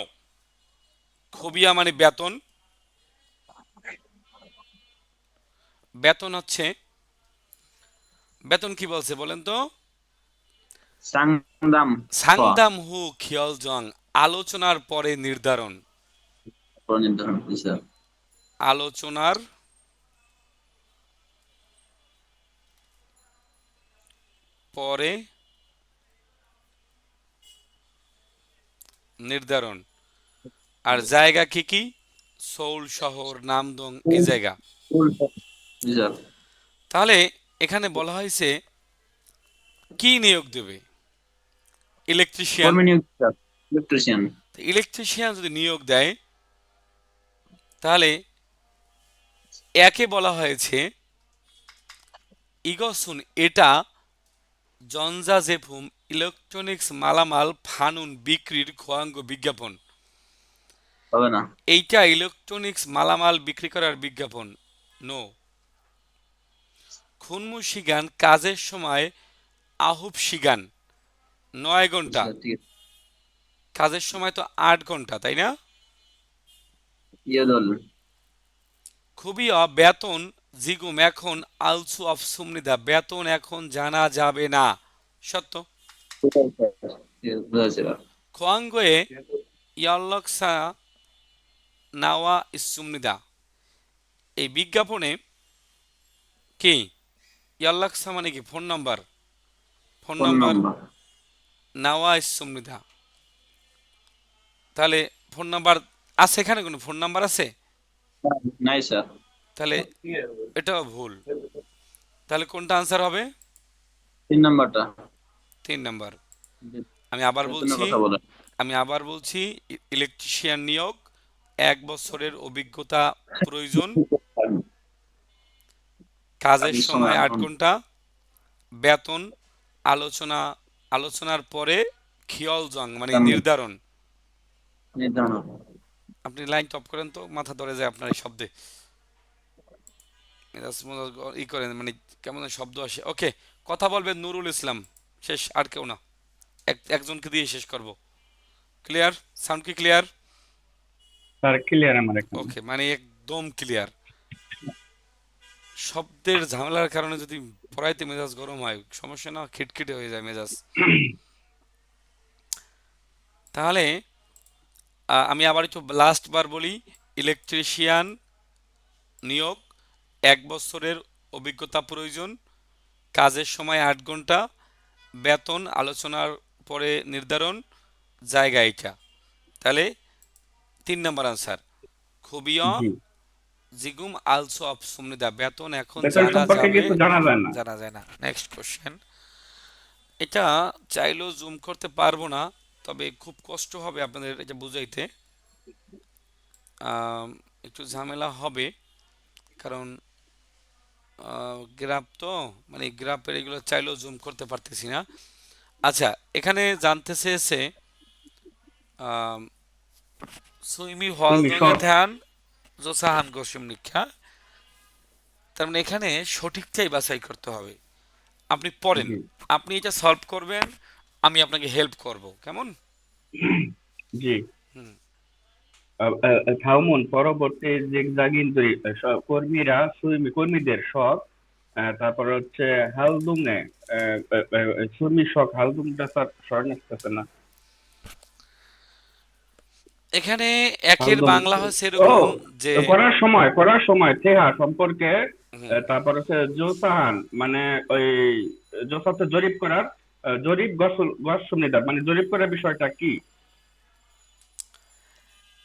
খবিয়া মানে বেতন, বেতন হচ্ছে, বেতন কি বলছে বলেন তো? সাংদাম সাংদাম হু খিয়ল জং, আলোচনার পরে নির্ধারণ, নির্ধারণ স্যার। আলোচনার পরে নির্ধারণ। আর জায়গা কি কি? সৌল শহর, নামদং, এই জায়গা। স্যার তাহলে এখানে বলা হয়েছে কি নিয়োগ দেবে? ইলেকট্রিশিয়ান। কর্মী নিয়োগ স্যার। ইলেকট্রিশিয়ান ইলেকট্রিশিয়ান যদি নিয়োগ দেয়, তাহলে একে বলা হয়েছে ইগসুন, এটা জনজা জেফুম ইলেকট্রনিক্স মালামাল ফানুন বিক্রির খোয়াঙ্গ বিজ্ঞাপন। হবে না। এইটা ইলেকট্রনিক্স মালামাল বিক্রি করার বিজ্ঞাপন। নো। খুনমু শিগান কাজের সময় আহুব শিগান 9 ঘন্টা, স্যার ঠিক আছে। কাজের সময় তো 8 ঘন্টা, তাই না? ইয়েদল খুবই বেতন জিগুম এখন আলসু অফ সুমনিদা, বেতন এখন জানা যাবে না। সত্য। বুঝাচ্ছে। খোয়াঙ্গয়ে ইয়াল্লকসা নাওয়া ইসুমনিদা, এই বিজ্ঞাপনে কি ইয়াল্লাকসা মানে কি phone number, phone phone number number নাওয়া ইসুমনিদা। তাহলে ফোন নাম্বার আছে, এখানে কোনো ফোন নাম্বার আছে? নাই স্যার। তাহলে এটাও ভুল। তাহলে কোনটা আনসার হবে? 3 নাম্বারটা 3 নাম্বার। আমি আবার বেতনের বলছি, কথা বলেন। ইলেকট্রিশিয়ান নিয়োগ, 1 বছরের অভিজ্ঞতা প্রয়োজন, কাজের কাজের সময় সময় 8 ঘন্টা। 8 ঘন্টা, বেতন আলোচনা, আলোচনার পরে খিয়ল জং মানে নির্ধারণ। নির্ধারণ। আপনি লাইন টপ করেন তো, মাথা ধরে যায় আপনার এই শব্দে। মেজাজ মেজাজ ই করেন মানে কেমন যেন শব্দ আসে। ওকে, কথা বলবেন নুরুল ইসলাম, শেষ, আর কেউ না। একজনকে দিয়ে শেষ করব। ক্লিয়ার? সাউন্ড কি ক্লিয়ার? স্যার ক্লিয়ার আমার এখন। ওকে, মানে একদম ক্লিয়ার। শব্দের ঝামেলার কারণে যদি পড়াইতে মেজাজ গরম হয় সমস্যা না, খিটখিটে হয়ে যায় মেজাজ। তাহলে আমি আবার একটু লাস্ট বার বলি, ইলেকট্রিশিয়ান নিয়োগ, 1 বছরের অভিজ্ঞতা প্রয়োজন, কাজের সময় 8 ঘন্টা, বেতন আলোচনার পরে নির্ধারণ, জায়গা এটা। তাহলে 3 নাম্বার আনসার খুবিও জি, জিগুম আলসো অফ সুমনিদা, বেতন এখন বেতন জানা সম্পর্কে যাবে, কিছু জানা যায় না। জানা যায় না। Next question. এটা চাইলেও জুম করতে পারবো না, তবে খুব কষ্ট হবে আপনাদের এটা বুঝাইতে, একটু ঝামেলা হবে, কারণ গ্রাফ তো, মানে গ্রাফের এগুলো চাইলেও জুম করতে পারতেছি না। আচ্ছা, এখানে জানতে চেয়েছে সুইমি তুমি হলদঙে ধ্যান জোসাহান গোসিম নিক্ষা, তার মানে এখানে সঠিকটাই বাছাই করতে হবে। আপনি পড়েন, জি আপনি এটা সলভ করবেন, আমি আপনাকে হেল্প করব, কেমন? জি হুম থাউমুন পরবর্তী জিগজাগিন কর্মীরা কর্মীদের শখ, তারপর হচ্ছে হালদুংয়ে সুরমি শখ হালদুংটা স্যার স্মরণ আসতেছে না। এখানে একের হালদুং বাংলা হচ্ছে ও এরকম যে করার সময় থেহা সম্পর্কে, হুম, তারপর হচ্ছে জোসাহান মানে ওই জোসাতে জরিপ করার, জরিপ গসনিদার মানে জরিপ করার বিষয়টা কি?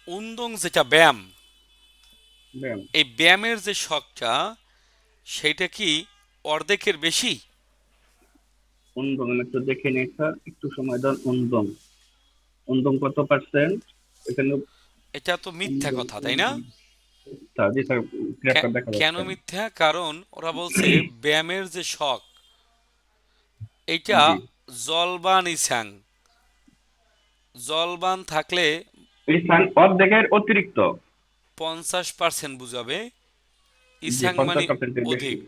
উন্দং যেটা ব্যায়াম, ব্যায়াম। এই ব্যায়ামের যে শখটা সেইটা কি অর্ধেকের বেশি? উন্দং আমি একটু দেখে নিই স্যার, একটু সময় দেন। উন্দং উন্দং কত পার্সেন্ট এখানে? এটা তো মিথ্যা উন্দং কথা, তাই না? জি স্যার, গ্রাফটা দেখা কেন যাচ্ছে। মিথ্যা? কারণ ওরা বলছে ব্যায়ামের যে শখ এইটা জি, জলবান ইছাং, জলবান থাকলে এই স্থান অর্ধেকের অতিরিক্ত। 50% বুঝাবে, জি, ইছাং মানে 50%-এর বেশি। অধিক।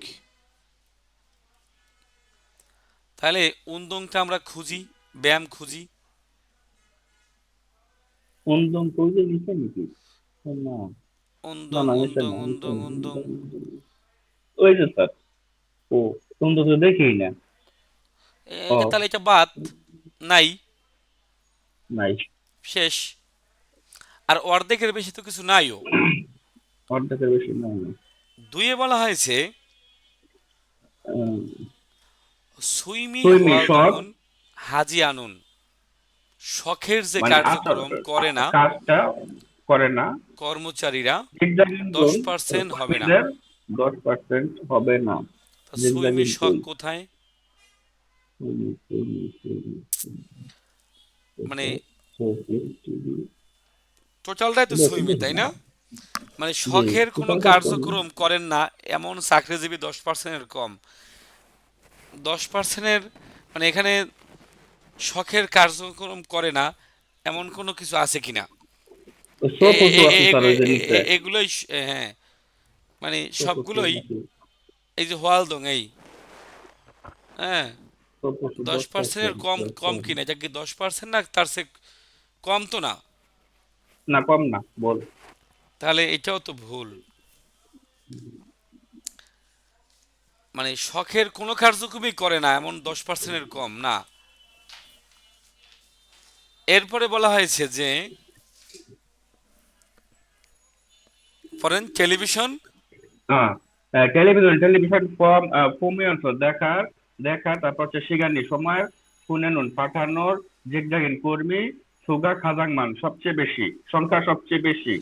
তাহলে উন্দংটা আমরা খুঁজি, ব্যায়াম খুঁজি। উন্দং কইলে নিচে নাকি? না, না, উন্দং না, নিচে উন্দং না, নিচে উন্দং না, উন্দং। ওই যে স্যার, ও উন্দং তো দেখি না। ও তাহলে এটা বাদ, নাই, নাই, শেষ। আর অর্ধেকের বেশি তো কিছু নাইও। অর্ধেকের বেশি না। দুইয়ে বলা হয়েছে উম, সুইমি সুইমি শখ হওয়ালদুন হাজি আনুন, শখের যে মানে কার্যক্রম করে না কাজটা করে না, কর্মচারীরা জিগজাগিং গুণ 10% হবে না। কর্মীদের 10% হবে না। তা সুইমি জিগজাগিং শখ গুণ কোথায়? মানে টোটালটাই তো সুইমি, তাই না? মানে জি, শখের কোনো টোটালটা কার্যক্রম করেন না এমন চাকরিজীবী 10%-এর কম। 10%-এর মানে এখানে শখের কার্যক্রম করে না এমন কোনো কিছু আছে কিনা? সব পশু আছে স্যার ওই জিনিসে। এগুলোই হ্যাঁ, মানে সব পশু সবগুলোই নাকি? এই যে হোয়ালদং এই, হ্যাঁ, সব পশু 10%-এর 10%, কম কম কিনা? এটা কি 10% না তার চেয়ে কম? তো না। না কম না, বল। তাহলে এটাও তো ভুল। মানে শখের কোনো কার্যক্রমই করে না এমন 10%-এর কম না। এরপরে বলা হয়েছে যে ফরেন টেলিভিশন হ্যাঁ, টেলিভিশন ফর্ম দেখা, তারপর হচ্ছে শিগানি সময় শুনেনুন পাঠানোর জিগজাগিন কর্মী সুগা খাজাংমান সবচেয়ে বেশি, সংখ্যা সবচেয়ে বেশি।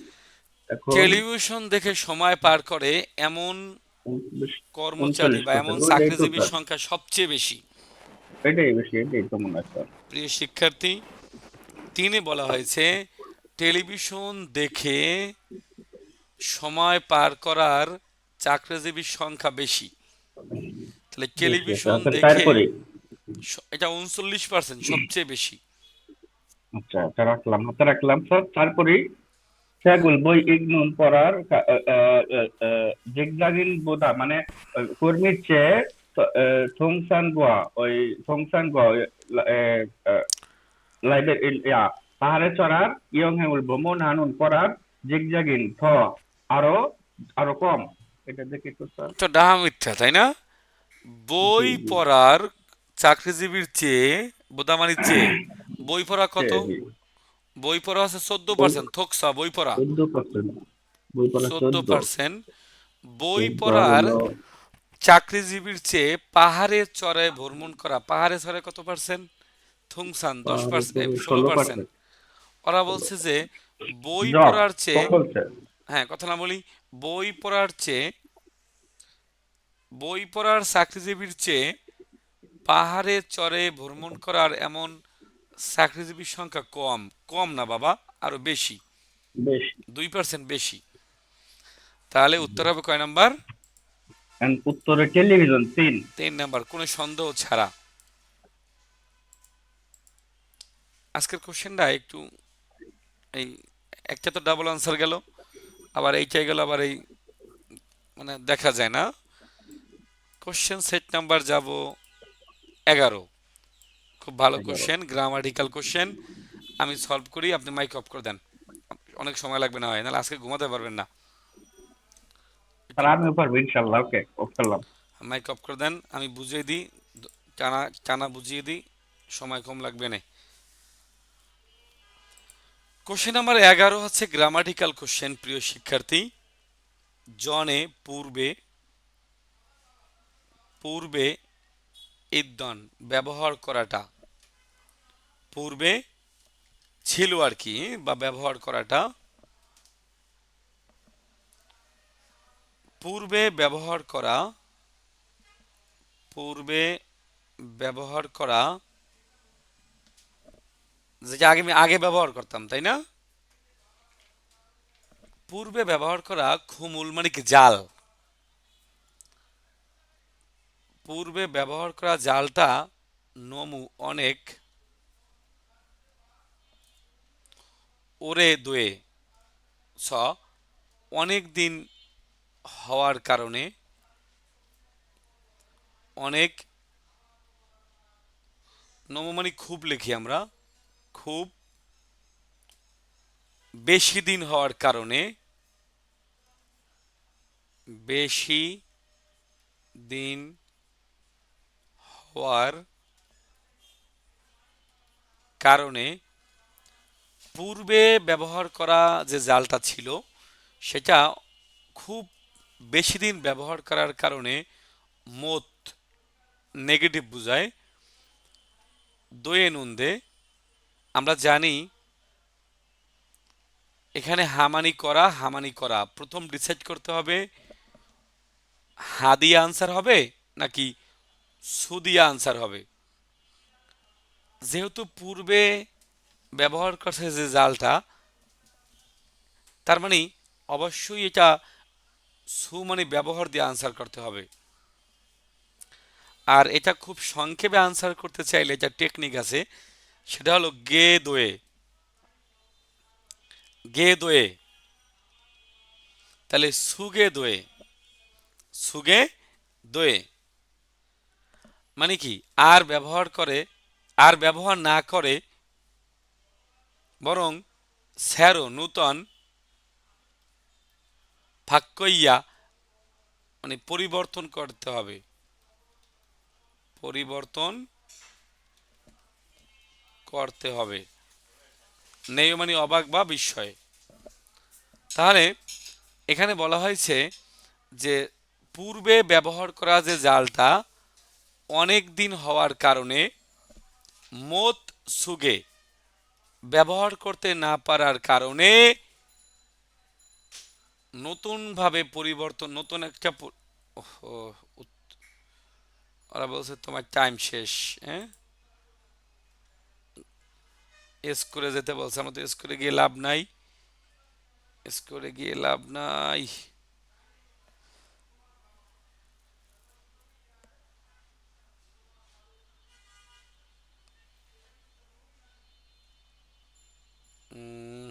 এখন টেলিভিশন দেখে সময় পার করে এমন কর্মচারী বা এমন 39%, ওইটাই তো চাকরিজীবীর স্যার, সংখ্যা সবচেয়ে বেশি। এটাই বেশি, এটাই তো মনে হয় স্যার। প্রিয় শিক্ষার্থী, 3-এ বলা হয়েছে টেলিভিশন দেখে সময় পার করার চাকরিজীবীর সংখ্যা বেশি। তাহলে বেশি আছে, টেলিভিশন আচ্ছা দেখে তারপরে এটা 39% সবচেয়ে বেশি। আচ্ছা আচ্ছা রাখলাম স্যার। তারপরে সেগুল বই ইগনুন পড়ার জিগজাগিন বোধা মানে কর্মীর চেয়ে থংসান গোয়া ওই থংসান গোয়া লাইবের পাহাড়ে চড়ার ইয়ং হেউল ভ্রমণ হানুন পড়ার জিগজাগিন আরো আরো কম। এটা দেখি তো স্যার। তো ডাহা মিথ্যা, তাই না? জি বই জি পড়ার চাকরিজীবীর চেয়ে, বোদামানির চেয়ে বই পড়া কত? জি বই পড়া আছে 14%, থোকসা বই পড়া 14%, বই পড়া 14। 14%। বই 14 পড়ার হলো চাকরিজীবীর চেয়ে পাহাড়ে চড়ায় ভ্রমণ করা, পাহাড়ে চড়ায় কত পার্সেন্ট? থুংসান 10%, 16%। 16%। ওরা বলছে যে বই জব পড়ার চেয়ে, কম বলছে। হ্যাঁ কথা না বলি, বই পড়ার চেয়ে, বই পড়ার চাকরিজীবীর চেয়ে পাহাড়ে চড়ে ভ্রমণ করার এমন চাকরিজীবীর সংখ্যা কম। কম না বাবা, আরো বেশি, বেশ। 2% বেশি। তাহলে উত্তর হবে কয় নাম্বার? উত্তরে টেলিভিশন 3। 3 নাম্বার, কোনো সন্দেহ ছাড়া। আজকের কোশ্চেনটা একটু এই একটা তো ডাবল আনসার গেল, আবার এইটাই গেল, আবার এই মানে দেখা যায় না। কোশ্চেন সেট নাম্বার যাব 11। খুব ভালো কোশ্চেন, গ্রামাটিক্যাল কোশ্চেন। আমি সলভ করি, আপনি মাইক অফ করে দেন। অনেক সময় লাগবে না হয়, নাহলে আজকে ঘুমাতে পারবেন না। স্যার আমিও পারবো ইনশাল্লাহ। ওকে, অফ করলাম। মাইক অফ করে দেন, আমি বুঝিয়ে দিই, টানা টানা বুঝিয়ে দিই, সময় কম লাগবে না। কোশ্চেন নাম্বার 11 হচ্ছে গ্রামাটিক্যাল কোশ্চেন। প্রিয় শিক্ষার্থী, জনে পূর্বে, পূর্বে ইদ্দন ব্যবহার করাটা, পূর্বে ছিল আর কি, বা ব্যবহার করাটা, পূর্বে ব্যবহার করা, পূর্বে ব্যবহার করা, যেটা আগে আমি আগে ব্যবহার করতাম, তাই না? পূর্বে ব্যবহার করা খুমুল মানে কি জাল, পূর্বে ব্যবহার করা জালটা নমু অনেক, ওরে দোয়ে স অনেক দিন হওয়ার কারণে, অনেক, নমু মানে খুব লিখি আমরা, খুব বেশি দিন হওয়ার কারণে, বেশি দিন হওয়ার কারণে, পূর্বে ব্যবহার করা যে জালটা ছিল সেটা খুব বেশি দিন ব্যবহার করার কারণে মত নেগেটিভ বোঝায়। দোয়ে নুন্দে আমরা জানি এখানে হামানি করা, হামানি করা, প্রথম ডিসাইড করতে হবে হা দিয়ে আনসার হবে নাকি সু দিয়ে আনসার হবে। যেহেতু পূর্বে ব্যবহার করছে যে জালটা, তার মানে অবশ্যই এটা সু মানে ব্যবহার দিয়ে আনসার করতে হবে। আর এটা খুব সংক্ষেপে আনসার করতে চাইলে যা টেকনিক আছে সেটা হলো গে দোয়ে, গে দোয়ে, তাহলে সুগে দোয়ে, সুগে দোয়ে মানে কি আর ব্যবহার করে, আর ব্যবহার না করে, বরং স্যারো নূতন ফাক্কইয়া মানে পরিবর্তন করতে হবে, পরিবর্তন করতে হবে, নেই মানে অবাক বা বিস্ময়। তাহলে এখানে বলা হয়েছে যে পূর্বে ব্যবহার করা যে জালটা অনেক দিন হওয়ার কারণে মত সুগে ব্যবহার করতে না পারার কারণে নতুনভাবে পরিবর্তন, নতুন একটা ওহো, ওরা বলছে তোমার টাইম শেষ, হ্যাঁ এস করে যেতে বলছে, আমরা তো এস করে গিয়ে লাভ নাই, এস করে গিয়ে লাভ নাই। উম,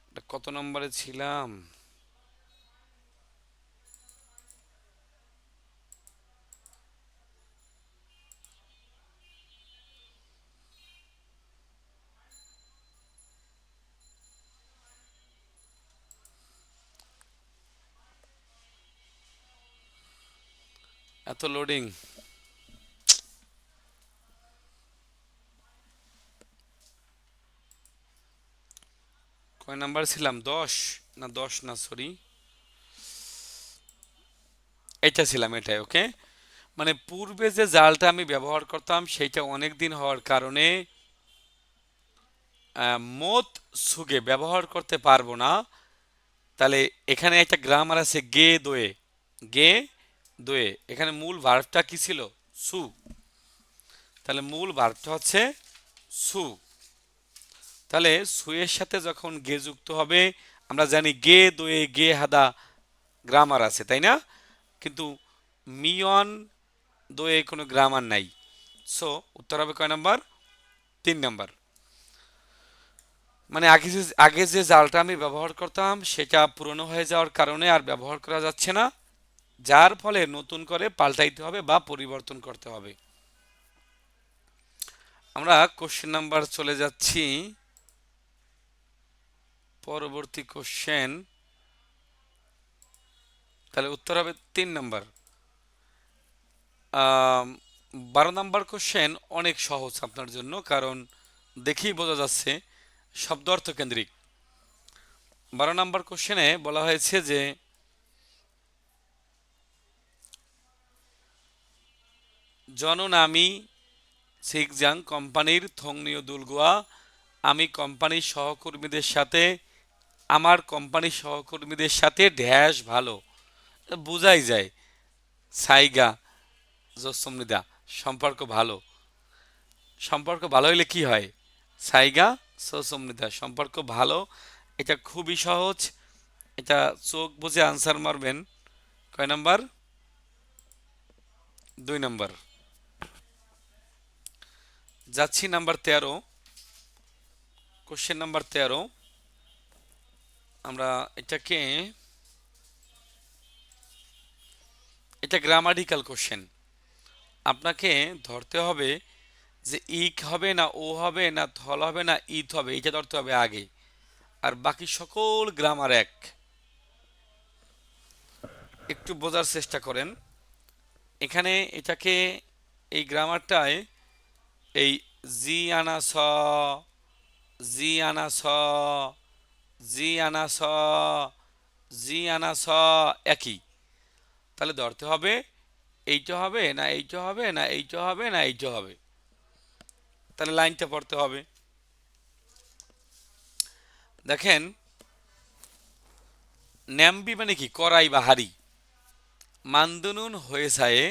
এটা কত নম্বরে ছিলাম? এত লোডিং, কয় নাম্বার ছিলাম? 10 না 10 না, সরি এটা ছিলাম, এটাই। ওকে, মানে পূর্বে যে জালটা আমি ব্যবহার করতাম সেইটা অনেক দিন হওয়ার কারণে মত সুগে ব্যবহার করতে পারবো না। তাহলে এখানে একটা গ্রামার আছে গে দোয়ে, গে দোয়ে, এখানে মূল ভার্বটা কি ছিল? সু। তাহলে মূল ভার্বটা হচ্ছে সু। তাহলে সুয়ের সাথে যখন গে যুক্ত হবে, আমরা জানি গে দোয়ে গে হাদা গ্রামার আছে, তাই না? কিন্তু মিয়ন দোয়ে কোনো গ্রামার নাই। সো উত্তর হবে কয় নাম্বার? 3 নাম্বার। মানে আগে যে জালটা আমি ব্যবহার করতাম সেটা পুরনো হয়ে যাওয়ার কারণে আর ব্যবহার করা যাচ্ছে না, যার ফলে নতুন করে পাল্টাইতে হবে বা পরিবর্তন করতে হবে। আমরা কোশ্চেন নাম্বার চলে যাচ্ছি। পরবর্তী কোশ্চেন, তাহলে উত্তর হবে 3 নাম্বার। 12 নাম্বার কোশ্চেন অনেক সহজ আপনার জন্য, কারণ দেখেই বোঝা যাচ্ছে শব্দ অর্থ কেন্দ্রিক। 12 নাম্বার কোশ্চেনে বলা হয়েছে যে জননামী সিকজাং কোম্পানির থংনিও দুলগুয়া, আমি কোম্পানির সহকর্মীদের সাথে, আমার কোম্পানির সহকর্মীদের সাথে ড্যাশ ভালো। বোঝাই যায় সাইগা জসমৃদা, সম্পর্ক ভালো। সম্পর্ক ভালো হইলে কি হয়? সাইগা সসমৃদা, সম্পর্ক ভালো। এটা খুবই সহজ, এটা চোখ বুঝে আনসার মারবেন। কয় নাম্বার? 2 নাম্বার। যাচ্ছি নাম্বার 13, কোশ্চেন নাম্বার 13। আমরা এটা গ্রামাটিক্যাল কোশ্চেন। আপনাকে ধরতে হবে যে ইক হবে না ও হবে না থল হবে না ইত হবে, এটা ধরতে হবে আগে, আর বাকি সকল গ্রামার এক। একটু বোঝার চেষ্টা করেন। এখানে এটাকে, এই গ্রামারটায় এই জি আনা স, জি আনা স, জি আনা স, জি আনা স একই। তাহলে ধরতে হবে এইটা হবে না এইটা হবে না এইটা হবে না এইটা হবে। তাহলে লাইনটা পড়তে হবে। দেখেন, ন্যাম্বি মানে কি? কড়াই বা হাড়ি। মান্দনুন হয়েছায়ে,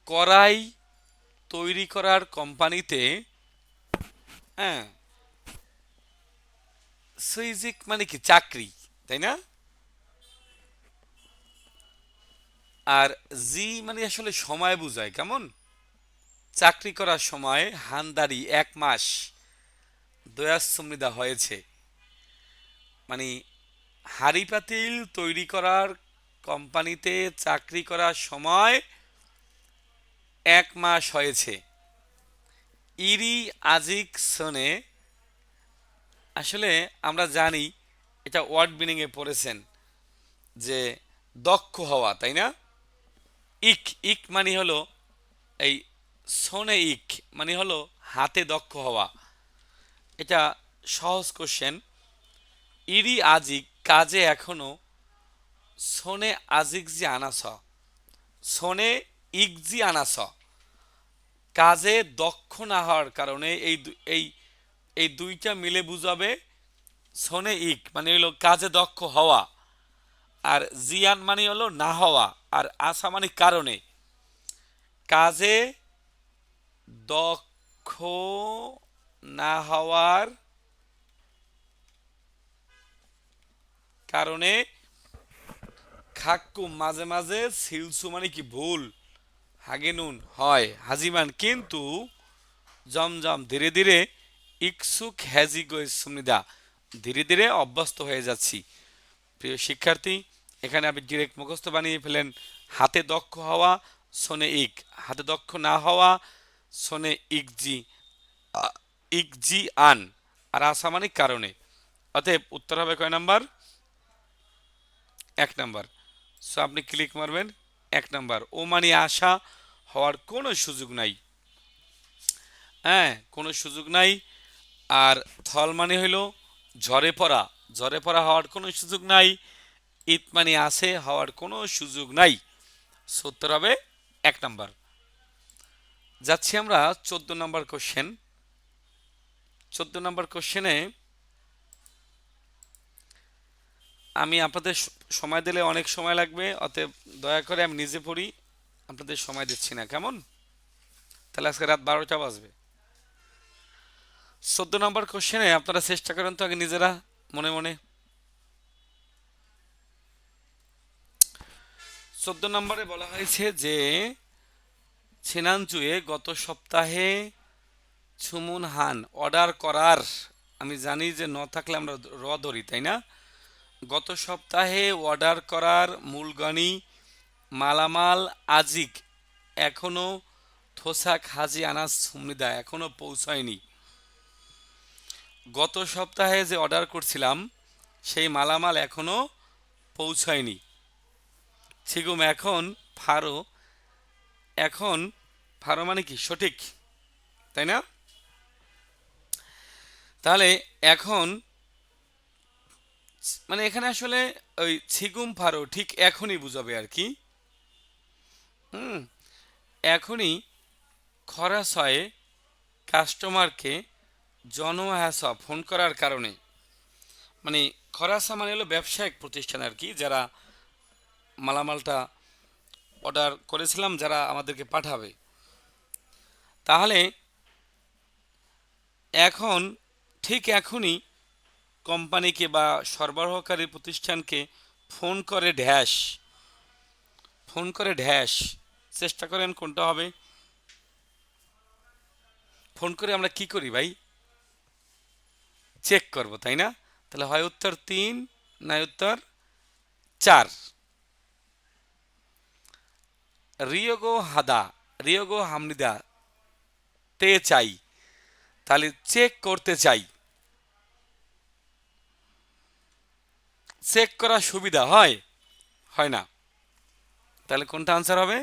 কড়াই তৈরি করার কোম্পানিতে, হ্যাঁ, সুইজিক মানে কি? চাকরি, তাই না? আর জি মানে আসলে সময় বোঝায়, কেমন? চাকরি করার সময় হানদারি 1 মাস দয়াসমৃদ্ধা হয়েছে, মানে হাড়ি পাতিল তৈরি করার কোম্পানিতে চাকরি করার সময় 1 মাস হয়েছে। ইরি আজিক সনে, আসলে আমরা জানি এটা ওয়ার্ড মিনিং এ পড়েছেন যে দক্ষ হওয়া, তাই না? ইক, ইক মানে হলো এই সোনে, ইক মানে হলো হাতে দক্ষ হওয়া। এটা সহজ কোশ্চেন। ইরি আজিক কাজে এখনো, সোনে আজিক জি আনাস, সোনে ইকজি আনাস, কাজে দক্ষ না হওয়ার কারণে এই দুইটা মিলে বুঝাবে সোনে ইক মানে হলো কাজে দক্ষ হওয়া, আর জিয়ান মানে হলো না হওয়া, আর আসা মানে কারণে। কাজে দক্ষ না হওয়ার কারণে খাক্কু মাঝে মাঝে, সিলসু মানে কি? ভুল, হাগেনুন হয়, হাজিমান কিন্তু, জমজম ধীরে ধীরে, ইকসুক হ্যাজিগো সুমনিদা ধীরে ধীরে অভ্যস্ত হয়ে যাচ্ছি। প্রিয় শিক্ষার্থী, এখানে আপনি ডিরেক্ট মুখস্থ বানিয়ে ফেলেন। হাতে দক্ষ হওয়া সোনে ইক, হাতে দক্ষ না হওয়া সোনে ইকজি, ইকজি আন, আর আসা মানে কারণে। অতএব উত্তর হবে কয় নাম্বার? 1 নাম্বার। সো আপনি ক্লিক মারবেন 1 নাম্বার। ও মানে আশা হওয়ার কোনো সুযোগ নাই, হ্যাঁ, কোনো সুযোগ নাই। আর থল মানে হইল ঝরে পড়া, ঝরে পড়া হওয়ার কোনো সুযোগ নাই। ইত মানে আছে, হওয়ার কোনো সুযোগ নাই। উত্তর হবে 1 নাম্বার। যাচ্ছি আমরা 14 নাম্বার কোশ্চেন। 14 নাম্বার কোশ্চেনে আমি আপনাদের সময় দিলে অনেক সময় লাগবে, অতএব দয়া করে আমি নিজে পড়ি, আপনাদের সময় দিচ্ছি না, কেমন? তাহলে আজকে রাত 12টা বাজবে। 14 নম্বর কোশ্চেনে আপনারা চেষ্টা করেন তো আগে নিজেরা মনে মনে। 14 নম্বরে বলা হয়েছে যে ছিনানচুয়ে গত সপ্তাহে ছুমুন হান অর্ডার করার, আমি জানি যে ন থাকলে আমরা র ধরি, তাই না? গত সপ্তাহে অর্ডার করার মূলগানি মালামাল আজিক এখনো থোসাক হাজি আনাস সুমনিদা এখনো পৌঁছায়নি। গত সপ্তাহে যে অর্ডার করছিলাম সেই মালামাল এখনো পৌঁছায়নি। ছিগুম এখন ফারো, এখন ফারো মানে কি সঠিক, তাই না? তাহলে এখন মানে এখানে আসলে ওই ছিগুম ফারো ঠিক এখনই বুঝাবে আর কি। এখনই খরাস হয় কাস্টমারকে জনহাসা ফোন করার কারণে, মানে খরাসা মানে হলো ব্যবসায়িক প্রতিষ্ঠান আর কি, যারা মালামালটা অর্ডার করেছিলাম যারা আমাদেরকে পাঠাবে। তাহলে এখন ঠিক এখনই কোম্পানিকে বা সরবরাহকারী প্রতিষ্ঠানকে ফোন করে ড্যাশ চেষ্টা করেন কোনটা হবে। ফোন করে আমরা কি করি ভাই, চেক করব, তাই না? তাহলে হয় উত্তর 3 না উত্তর 4। রিয়োগো হামনিদা তে চাই, তাহলে চেক করতে চাই। চেক করা সুবিধা হয় হয় না, তাহলে কোনটা আনসার হবে?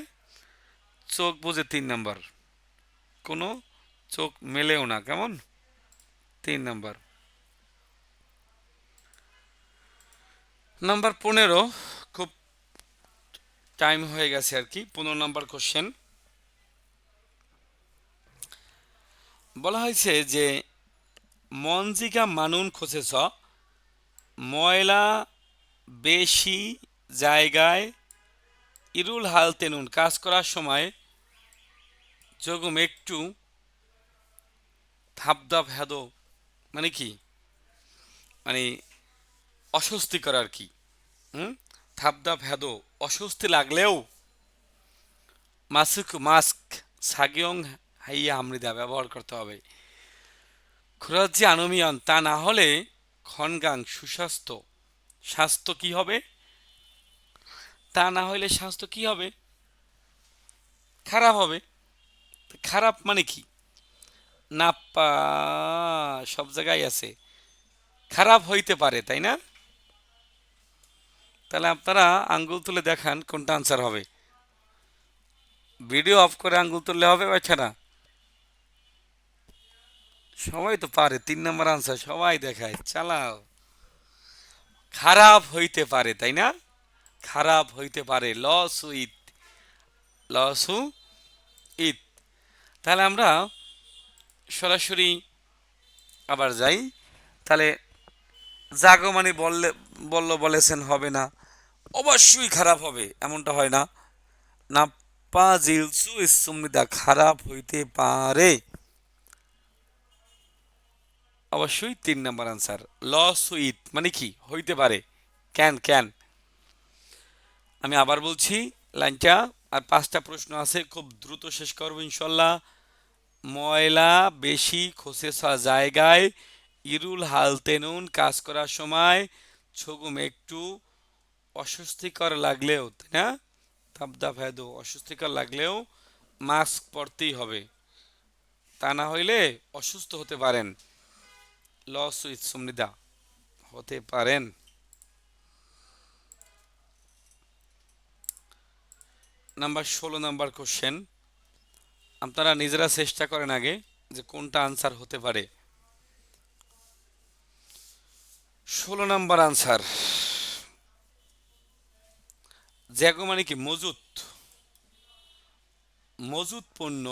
চোখ বুঝে 3 নাম্বার, কোনো চোখ মেলেও না, কেমন? 3 নাম্বার। নাম্বার 15, খুব টাইম হয়ে গেছে আর কি। 15 নাম্বার কোশ্চেন বলা হয়েছে যে মনজিকা মানুন খোঁজেছ ময়লা বেশি জায়গায় ইরুল হাল তেনুন কাজ করার সময় যোগম একটু থাপদাপ হেদো মানে কি, মানে অস্বস্তিকর আর কি। থাপদাপ হেদো অস্বস্তি লাগলেও মাস্ক সাগিয়ং হাইয়া আমৃদা ব্যবহার করতে হবে। খুরাজ্জি আনমিয়ান তা না হলে খনগাং সুস্বাস্থ্য, স্বাস্থ্য কি হবে? তা না হলে স্বাস্থ্য কি হবে? খারাপ হবে। খারাপ মানে কি? নাপ্পা সব জায়গায় আছে, খারাপ হইতে পারে, তাই না? তাহলে আপনারা আঙ্গুল তুলে দেখান কোনটা আনসার হবে। ভিডিও অফ করে আঙ্গুল তুললে হবে বাচ্চারা? সবাই তো পারে, 3 নম্বর আনসার সবাই দেখায়, চালাও। খারাপ হইতে পারে, তাই না? খারাপ হইতে পারে, লসু ইত। তাহলে আমরা সরাসরি আবার যাই। তাহলে জাগমানি বলেছেন হবে না, অবশ্যই খারাপ হবে এমনটা হয় না। নাপ্পা জিলসু ইসুমিদা খারাপ হইতে পারে, অবশ্যই 3 নাম্বার আনসার। লসুইত মানে কি হইতে পারে, ক্যান। আমি আবার বলছি লাইনটা, আর 5টা প্রশ্ন আছে, খুব দ্রুত শেষ করবো ইনশাল্লাহ। ময়লা বেশি খসেছা জায়গায় ইরুল হালতেনুন কাজ করার সময় ছগুম একটু অস্বস্তিকর লাগলেও, তাই না? তাবদা ভেদো অস্বস্তিকর লাগলেও মাস্ক পরতেই হবে, তা না হইলে অসুস্থ হতে পারেন। লস উইথ সুমনিদা হতে পারেন। নাম্বার 16 নাম্বার কোশ্চেন, আপনারা নিজেরা চেষ্টা করেন আগে যে কোনটা আনসার হতে পারে। 16 নাম্বার আনসার জ্যাগো মানে কি মজুত পণ্য,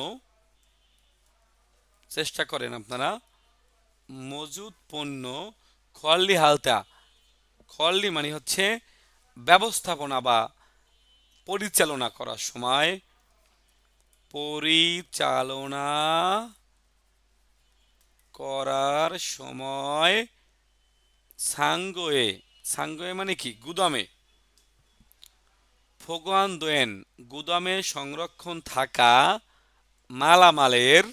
চেষ্টা করেন আপনারা। মজুত পণ্য খোয়াল্লি হালতা, খোয়াল্লি মানে হচ্ছে ব্যবস্থাপনা বা পরিচালনা করার সময়, পরিচালনা করার সময় সাঙ্গয়ে মানে কি গুদামে, ফোগান দোয়েন গুদামে সংরক্ষণ থাকা মালামালের,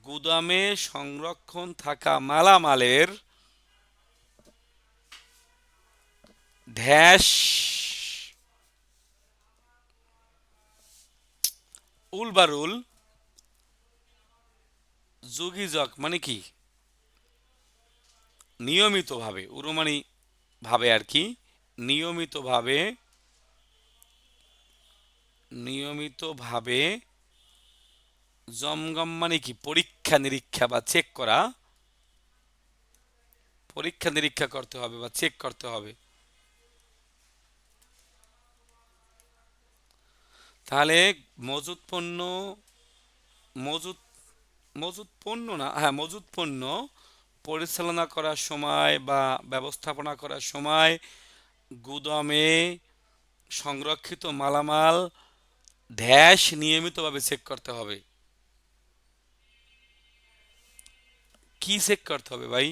গুদামে সংরক্ষণ থাকা মালামালের ড্যাশ উলবারুল যোগীজক মানে কি নিয়মিতভাবে, উরুমানি ভাবে আর কি, নিয়মিতভাবে নিয়মিতভাবে জমগম মানে কি পরীক্ষা নিরীক্ষা বা চেক করা, পরীক্ষা নিরীক্ষা করতে হবে বা চেক করতে হবে। তাহলে মজুদ পণ্য, মজুদ মজুদ পণ্য না, হ্যাঁ মজুদ পণ্য পরিচালনা করার সময় বা ব্যবস্থাপনা করার সময় গুদামে সংরক্ষিত মালামাল ড্যাশ নিয়মিতভাবে চেক করতে হবে। কি চেক করতে হবে ভাই?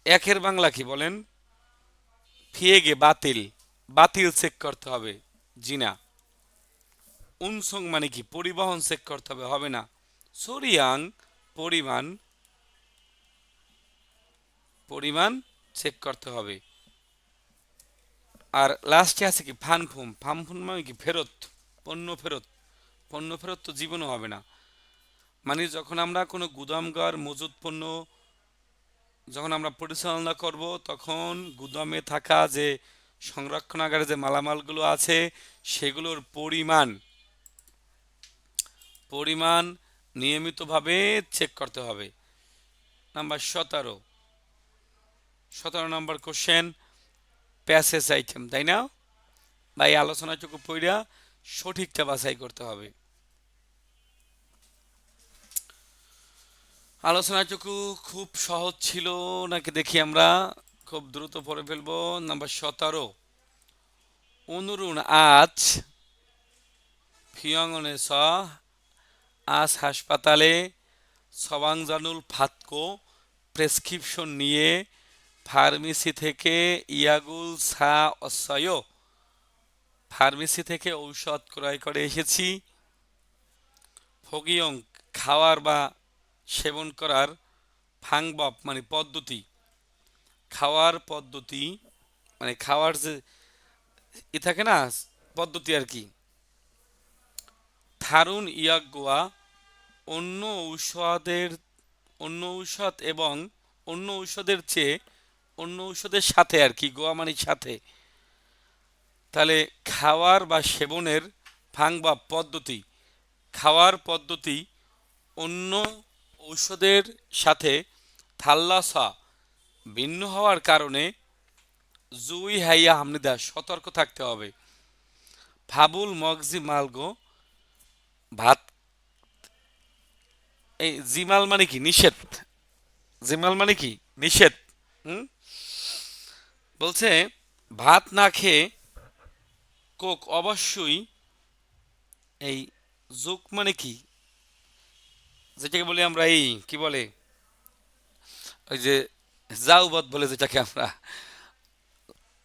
একের বাংলা কি বলেন? ফিয়েগে বাতিল, বাতিল চেক করতে হবে, জি না। উনসং মানে কি পরিবহন চেক করতে হবে, হবে না। সরিয়াং পরিমাণ, পরিমাণ চেক করতে হবে। আর লাস্টে আছে কি ফানফুম, ফানফুম মানে কি ফেরত, পণ্য ফেরত, পণ্য ফেরত তো জীবনও হবে না। মানে যখন আমরা কোনো গুদামঘর মজুদ পণ্য যখন আমরা পরিচালনা করব, তখন গুদামে থাকা যে সংরক্ষণাগারে যে মালামালগুলো আছে সেগুলোর পরিমাণ, পরিমাণ নিয়মিতভাবে চেক করতে হবে। নাম্বার 17, 17 নম্বর কোশ্চেন, প্যাসেজ আইটেম, তাই না ভাই? আলোচনাটুকু পড়া সঠিকটা বাছাই করতে হবে। আলোচনাটুকু খুব সহজ ছিল নাকি দেখি আমরা, খুব দ্রুত পড়ে ফেলবো। নাম্বার 17, অনুরুণ আজ ফিয়ংনে স, আজ হাসপাতালে সবাংজানুল ফাতকো প্রেসক্রিপশন নিয়ে ফার্মেসি থেকে ইয়াগুল সা অসয়, ফার্মেসি থেকে ঔষধ ক্রয় করে এসেছি। ফগিয়ং খাওয়ার বা সেবন করার, ফাংবপ মানে পদ্ধতি, খাওয়ার পদ্ধতি মানে খাওয়ার যে থাকে না পদ্ধতি আর কি। থারুন ইয়াগুয়া অন্য ঔষধের, অন্য ঔষধ এবং অন্য ঔষধের চেয়ে, অন্য ঔষধের সাথে আর কি, গোয়া মানে সাথে। তাহলে খাওয়ার বা সেবনের ফাং বা পদ্ধতি, খাওয়ার পদ্ধতি অন্য ঔষধের সাথে থাল্লাসা ভিন্ন হওয়ার কারণে জুই হাইয়া হামনিদা সতর্ক থাকতে হবে। ফাবুল মগজি মালগো ভাত, এই জিমাল মানে কি নিষেধ, জিমাল মানে কি নিষেধ। হুম, বলছে ভাত না খেয়ে কোক অবশ্যই, এই যোগ মানে কি যেটাকে বলি আমরা, এই কি বলে ওই যে জাউবত বলে যেটাকে আমরা,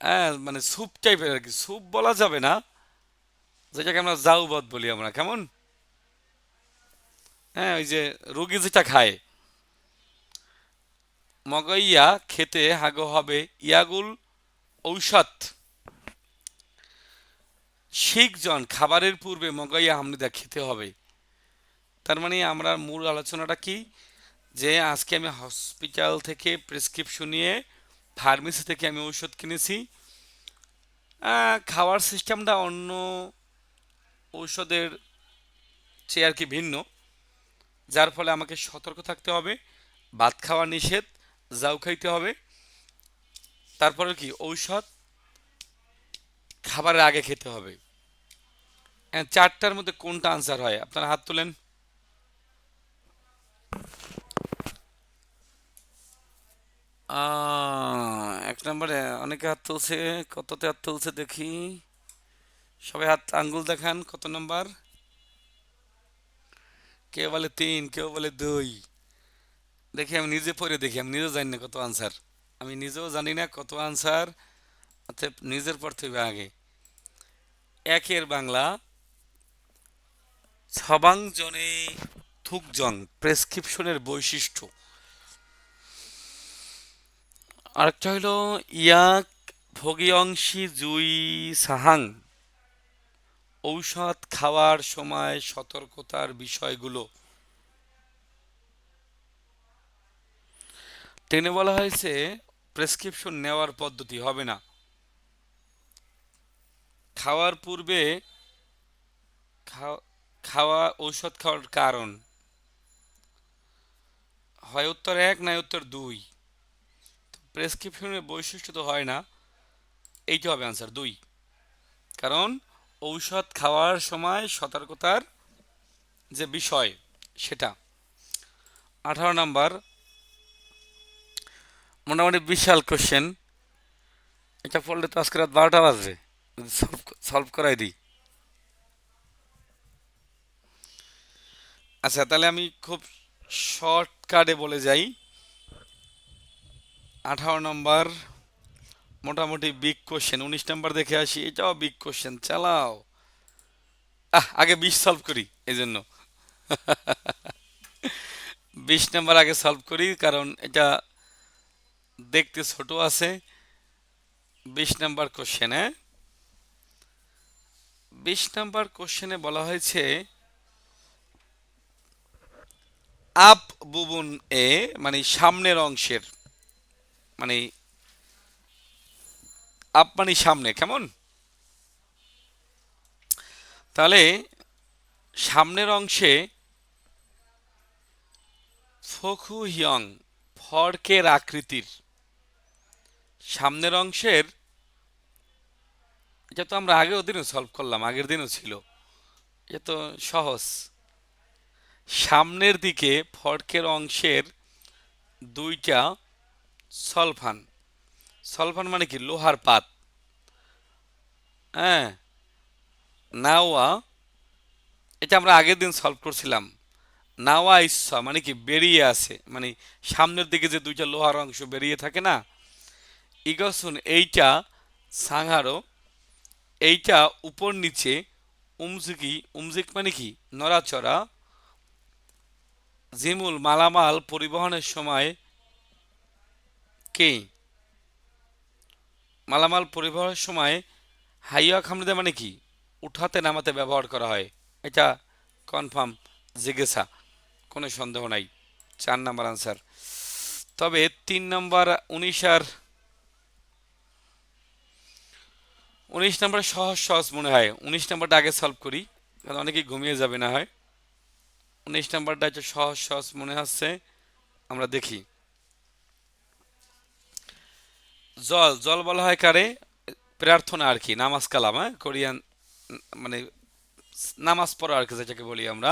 হ্যাঁ মানে স্যুপ টাইপের আর কি, স্যুপ বলা যাবে না, যেটাকে আমরা জাউবত বলি আমরা, কেমন, হ্যাঁ ওই যে রোগী যেটা খায়। মগইয়া খেতে হাগো হবে ইয়াগুল ঔষধ, শিখজন খাবারের পূর্বে মগইয়া হামনিদা খেতে হবে। তার মানে আমরা মূল আলোচনাটা কি, যে আজকে আমি হসপিটাল থেকে প্রেসক্রিপশন নিয়ে ফার্মেসি থেকে আমি ঔষধ কিনেছি। খাওয়ার সিস্টেমটা অন্য ঔষধের চেয়ে আর কি ভিন্ন, যার ফলে আমাকে সতর্ক থাকতে হবে। ভাত খাওয়া নিষেধ, জাউ খাইতে হবে। তারপরে কি ঔষধ খাবারের আগে খেতে হবে। চারটার মধ্যে কোনটা আনসার হয়? আপনারা হাত তোলেন। এক নম্বরে অনেকে হাত তুলছে, কততে হাত তুলছে দেখি, সবাই হাত আঙ্গুল দেখান, কত নম্বর? কেউ বলে 3, কেউ বলে 2। দেখি আমি নিজে পড়ে দেখি, আমি নিজেও জানি না কত আনসার, আমি নিজেও জানি না কত আনসার। আচ্ছা নিজের পর থেকে আগে, একের বাংলা ছবাংজনে থুকজং প্রেসক্রিপশনের বৈশিষ্ট্য। আরেকটা হইল ইয়াক ভোগিয়ংশী জুই সাহাং, ঔষধ খাওয়ার সময় সতর্কতার বিষয়গুলো। টেনে বলা হয়েছে প্রেসক্রিপশন নেওয়ার পদ্ধতি হবে না, খাওয়ার পূর্বে খাওয়া ঔষধ খাওয়ার কারণ, হয় উত্তর 1 না উত্তর 2। প্রেসক্রিপশনের বৈশিষ্ট্য তো হয় না, এইটা হবে আনসার 2, কারণ ঔষধ খাওয়ার সময় সতর্কতার যে বিষয় সেটা। 18 নাম্বার মোটামুটি বিশাল কোশ্চেন, এটা পড়লে তো আজকে রাত 12টা বাজবে, সলভ করাই দিই। আচ্ছা তাহলে আমি খুব শর্টকাটে বলে যাই। 18 নম্বর মোটামুটি বিগ কোশ্চেন। 19 নাম্বার দেখে আসি, এটাও বিগ কোশ্চেন, চালাও। আগে 20 সলভ করি, এই জন্য 20 নাম্বার আগে সলভ করি, কারণ এটা দেখতে ছোট আছে। 20 নাম্বার কোশ্চেন, 20 নাম্বার কোশ্চেনে বলা হয়েছে আপ বুবুন এ, মানে সামনের অংশের, মানে আপ মানে সামনে, কেমন? তাহলে সামনের অংশে ফখু হিয়ং, ফড়কের আকৃতির, সামনের অংশের, এটা তো আমরা আগের দিনও সলভ করলাম, আগের দিনও ছিল, এটা তো সহজ। সামনের দিকে ফড়কের অংশের দুইটা সলফান, সলফান মানে কি লোহার পাত, হ্যাঁ, নাওয়া, এটা আমরা আগের দিন সলভ করছিলাম। নাওয়া ইচ্ছা মানে কি বেরিয়ে আছে, মানে সামনের দিকে যে দুইটা লোহার অংশ বেরিয়ে থাকে না, ইগসুন এইটা সাংহারো, এইটা উপর নিচে, উমজিকি, উমজিক মানে কি নড়াচড়া, জিমুল মালামাল পরিবহনের সময় কি, মালামাল পরিবহনের সময় হাইয়া খামরিদা মানে কি উঠাতে নামাতে ব্যবহার করা হয়, এটা কনফার্ম জিজ্ঞাসা, কোনো সন্দেহ নাই। 4 নাম্বার আনসার। তবে 3 নাম্বার 19 আর 19 নাম্বার সহজ সহজ মনে হয়, 19 নাম্বারটা আগে সলভ করি, কারণ অনেকেই ঘুমিয়ে যাবে না হয়। 19 নাম্বারটা একটু সহজ সহজ মনে হচ্ছে, আমরা দেখি। জল, জল বলা হয় কারে? প্রার্থনা আর কি, নামাজ কালাম, হ্যাঁ, কোরিয়ান মানে নামাজ পড়া আর কি, যেটাকে বলি আমরা।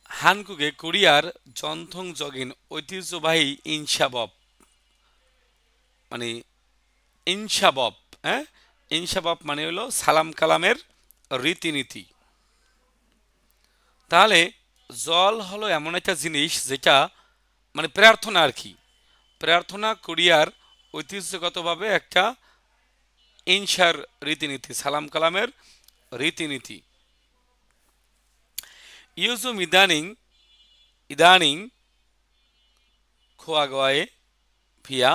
হানকুকে কোরিয়ার জন্থং জগিন ঐতিহ্যবাহী ইনসাবব, মানে ইনসাবব, হ্যাঁ, ইনসাবব মানে হলো সালাম কালামের রীতিনীতি। তাহলে জল হলো এমন একটা জিনিস যেটা মানে প্রার্থনা আর কি, প্রার্থনা কোরিয়ার ঐতিহ্যগতভাবে একটা ইনসার রীতিনীতি, সালাম কালামের রীতিনীতি। ইউজুম ইদানিং, ইদানিং খোয়াগয়ে ভিয়া,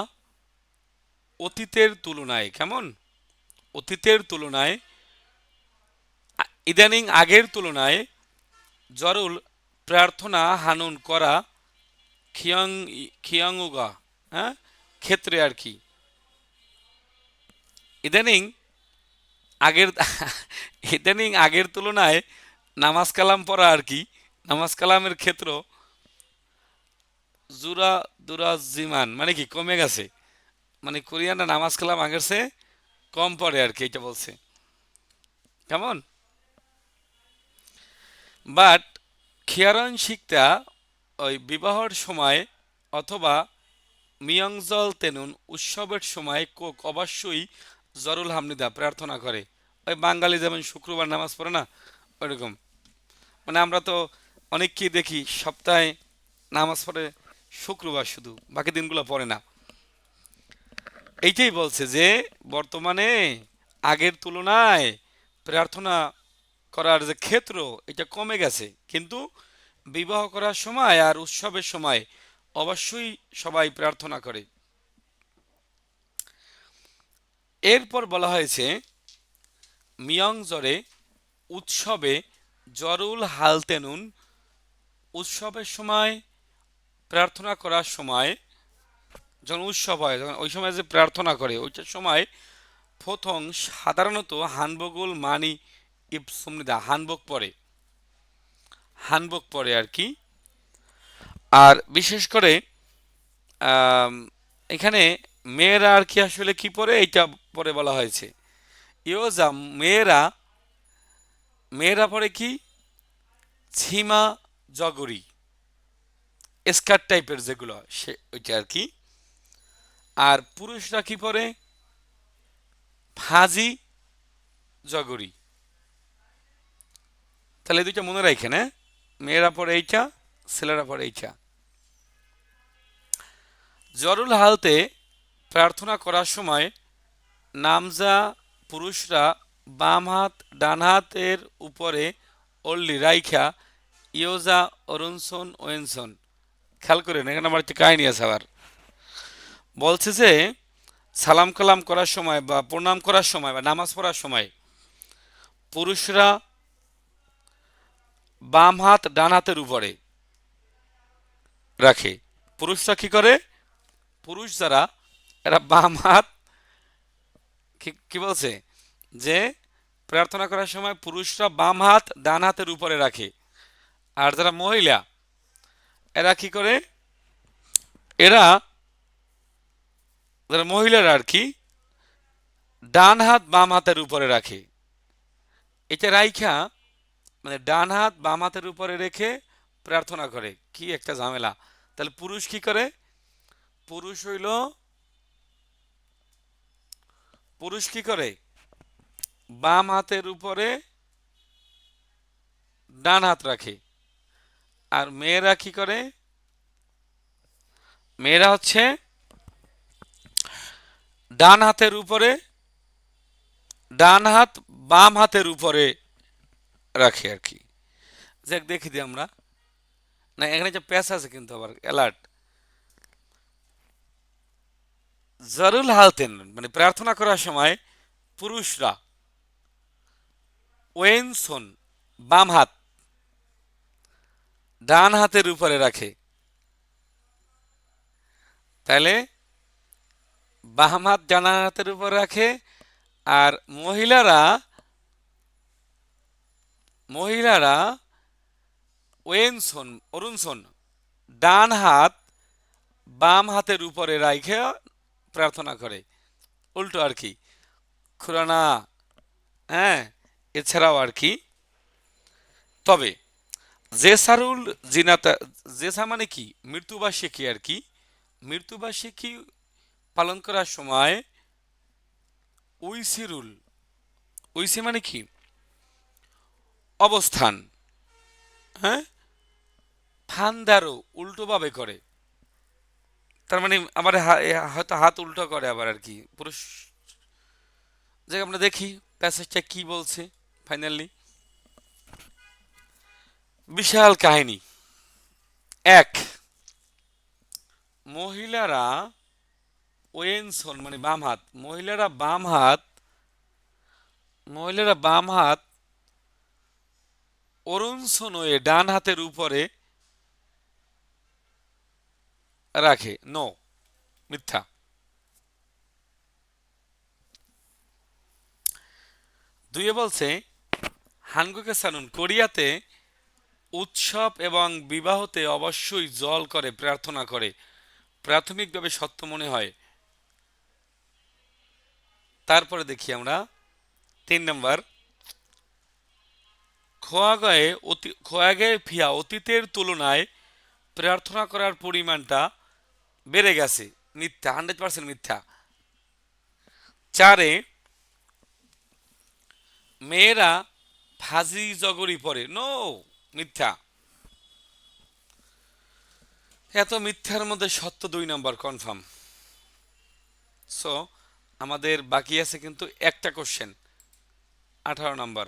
অতীতের তুলনায়, কেমন? অতীতের তুলনায়, ইদানিং আগের তুলনায়, জরুল প্রার্থনা হানুন করা, খিয়ং, খিয়ংউগা, হ্যাঁ, ক্ষেত্রে আর কি। ইদানিং আগের ইদানিং আগের তুলনায় নামাজ কালাম পড়া আর কি, নামাজ কালামের ক্ষেত্র জুরা দুরাজিমান মানে কি কমে গেছে, মানে কোরিয়ানরা নামাজ কালাম আগের চেয়ে কম পড়ে আর কি, এটা বলছে, কেমন? বাট খিয়ারন শিখতা, ওই বিবাহর সময় অথবা মিয়ংজল তেনুন উৎসবের সময় কোক অবশ্যই জরুল হামনিদা প্রার্থনা করে, ওই বাঙালি যেমন শুক্রবার নামাজ পড়ে না, ওইরকম। মানে আমরা তো অনেককেই দেখি সপ্তাহে নামাজ পড়ে শুক্রবার শুধু, বাকি দিনগুলো পড়ে না। এইটাই বলছে যে বর্তমানে আগের তুলনায় প্রার্থনা করার যে ক্ষেত্র এটা কমে গেছে, কিন্তু বিবাহ করার সময় আর উৎসবের সময় অবশ্যই সবাই প্রার্থনা করে। এরপর বলা হয়েছে মিয়ং জরে উৎসবে জরুল হালতেনুন, উৎসবের সময় প্রার্থনা করার সময়, যখন উৎসব হয় যখন ওই সময় যে প্রার্থনা করে ওইটার সময় প্রথম সাধারণত হানবগুল মানি ইপসুমনিদা হানবক পড়ে আর কি। আর বিশেষ করে আম, এখানে মেয়েরা আর কি আসলে কি পরে এইটা পরে বলা হয়েছে ইয়োজা মেয়েরা মেয়েরা পরে কি ছিমা জগরি স্কার্ট টাইপের যেগুলো সে ওইটা আর কি। আর পুরুষরা কি পরে ফাজি জগরি। তাহলে এই দুইটা মনে রাখেন, হ্যাঁ, মেয়েরা পরে এইটা, ছেলেরা পরে এইটা। জরুল হালতে প্রার্থনা করার সময় নামজা পুরুষরা বাম হাত ডান হাতের উপরে অল্লি রাইখা ইয়োজা অরুনসন ওয়েনসন। খেয়াল করেন এখানে আমার একটা কাহিনী আছে। আবার বলছে যে সালাম কালাম করার সময় বা প্রণাম করার সময় বা নামাজ পড়ার সময় পুরুষরা বাম হাত ডান হাতের উপরে রাখে। পুরুষরা কি করে, পুরুষ যারা এরা বাম হাত কি বলছে যে প্রার্থনা করার সময় পুরুষরা বাম হাত ডান হাতের উপরে রাখে। আর যারা মহিলা এরা কি করে, এরা যারা মহিলারা আর কি ডান হাত বাম হাতের উপরে রাখে। এটা রাইখা মানে ডান হাত বাম হাতের উপরে রেখে প্রার্থনা করে। কি একটা ঝামেলা। তাহলে পুরুষ কি করে, পুরুষ কি করে বাম হাতের উপরে ডান হাত রাখে। আর মেয়েরা কি করে, মেয়েরা হচ্ছে ডান হাতের উপরে ডান হাত বাম হাতের উপরে রাখে আর কি। যাক দেখি দিই আমরা, না এখানে যে প্যাচ আছে কিন্তু আবার অ্যালার্ট। জরুল হালতেন মানে প্রার্থনা করার সময় পুরুষরা ওয়েনসন বাম হাত ডান হাতের উপরে রাখে। তাহলে বাম হাত ডান হাতের উপরে রাখে। আর মহিলারা ওয়েনসন অরুণসন ডান হাত বাম হাতের উপরে রাখে প্রার্থনা করে। উল্টো আর কি, খুরানা, হ্যাঁ, এছাড়াও আর কি। তবে জেসারুল জিনাতা, জেসা মানে কি মৃত্যুবার্ষিকী আর কি। মৃত্যুবার্ষিকী পালন করার সময় উইসিরুল, উইসি মানে কি অবস্থান, হ্যাঁ, ফান্দারো উল্টোভাবে করে। তার মানে আবার হয়তো হাত উল্টো করে আবার আর কি পুরুষ। যে আমরা দেখি প্যাসেজটা কি বলছে ফাইনালি। বিশাল কাহিনী। এক, মহিলারা ওয়েনসন মানে বাম হাত, মহিলারা বাম হাত অরুণসন ওয়ে ডান হাতের উপরে রাখে। নো, মিথ্যা। দুইয়ে বলছে হানগুকে সানুন কোরিয়াতে উৎসব এবং বিবাহতে অবশ্যই জল করে প্রার্থনা করে, প্রাথমিকভাবে সত্য মনে হয়। তারপরে দেখি আমরা 3 নম্বর, খোয়াগে ফিয়া অতীতের তুলনায় প্রার্থনা করার পরিমাণটা বেড়ে গেছে। মিথ্যা, 100% মিথ্যা। 4, মেয়েরা ফাজি জগরি পরে। নো, মিথ্যা। এত মিথ্যার মধ্যে সত্য 2 নম্বর কনফার্ম। সো আমাদের বাকি আছে কিন্তু একটা কোশ্চেন 18 নম্বর।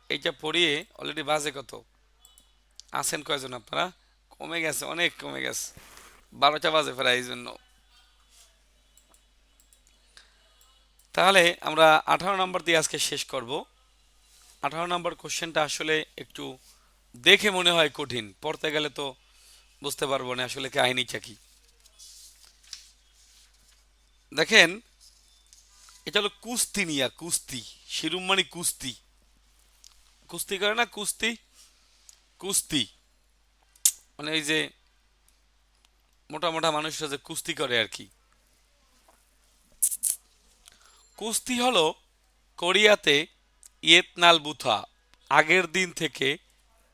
এইটা পড়িয়ে অলরেডি বাজে কত আছেন কয়জন আপনারা? কমে গেছে, অনেক কমে গেছে, 12টা বাজে প্রায়। এই জন্য তাহলে আমরা 18 নম্বর দিয়ে আজকে শেষ করব। 18 নম্বর কোশ্চেনটা আসলে একটু দেখে মনে হয় কঠিন, পড়তে গেলে তো বুঝতে পারবো না আসলে কাহিনীটা কি। দেখেন, এটা হলো কুস্তি নিয়া, কুস্তি। শিরোমণি কুস্তি, কুস্তি করে না, কুস্তি, কুস্তি মানে এই যে মোটা মোটা মানুষরা যে কুস্তি করে আর কি। কুস্তি হলো কোরিয়াতে ইয়েতনাল বুথা, আগের দিন থেকে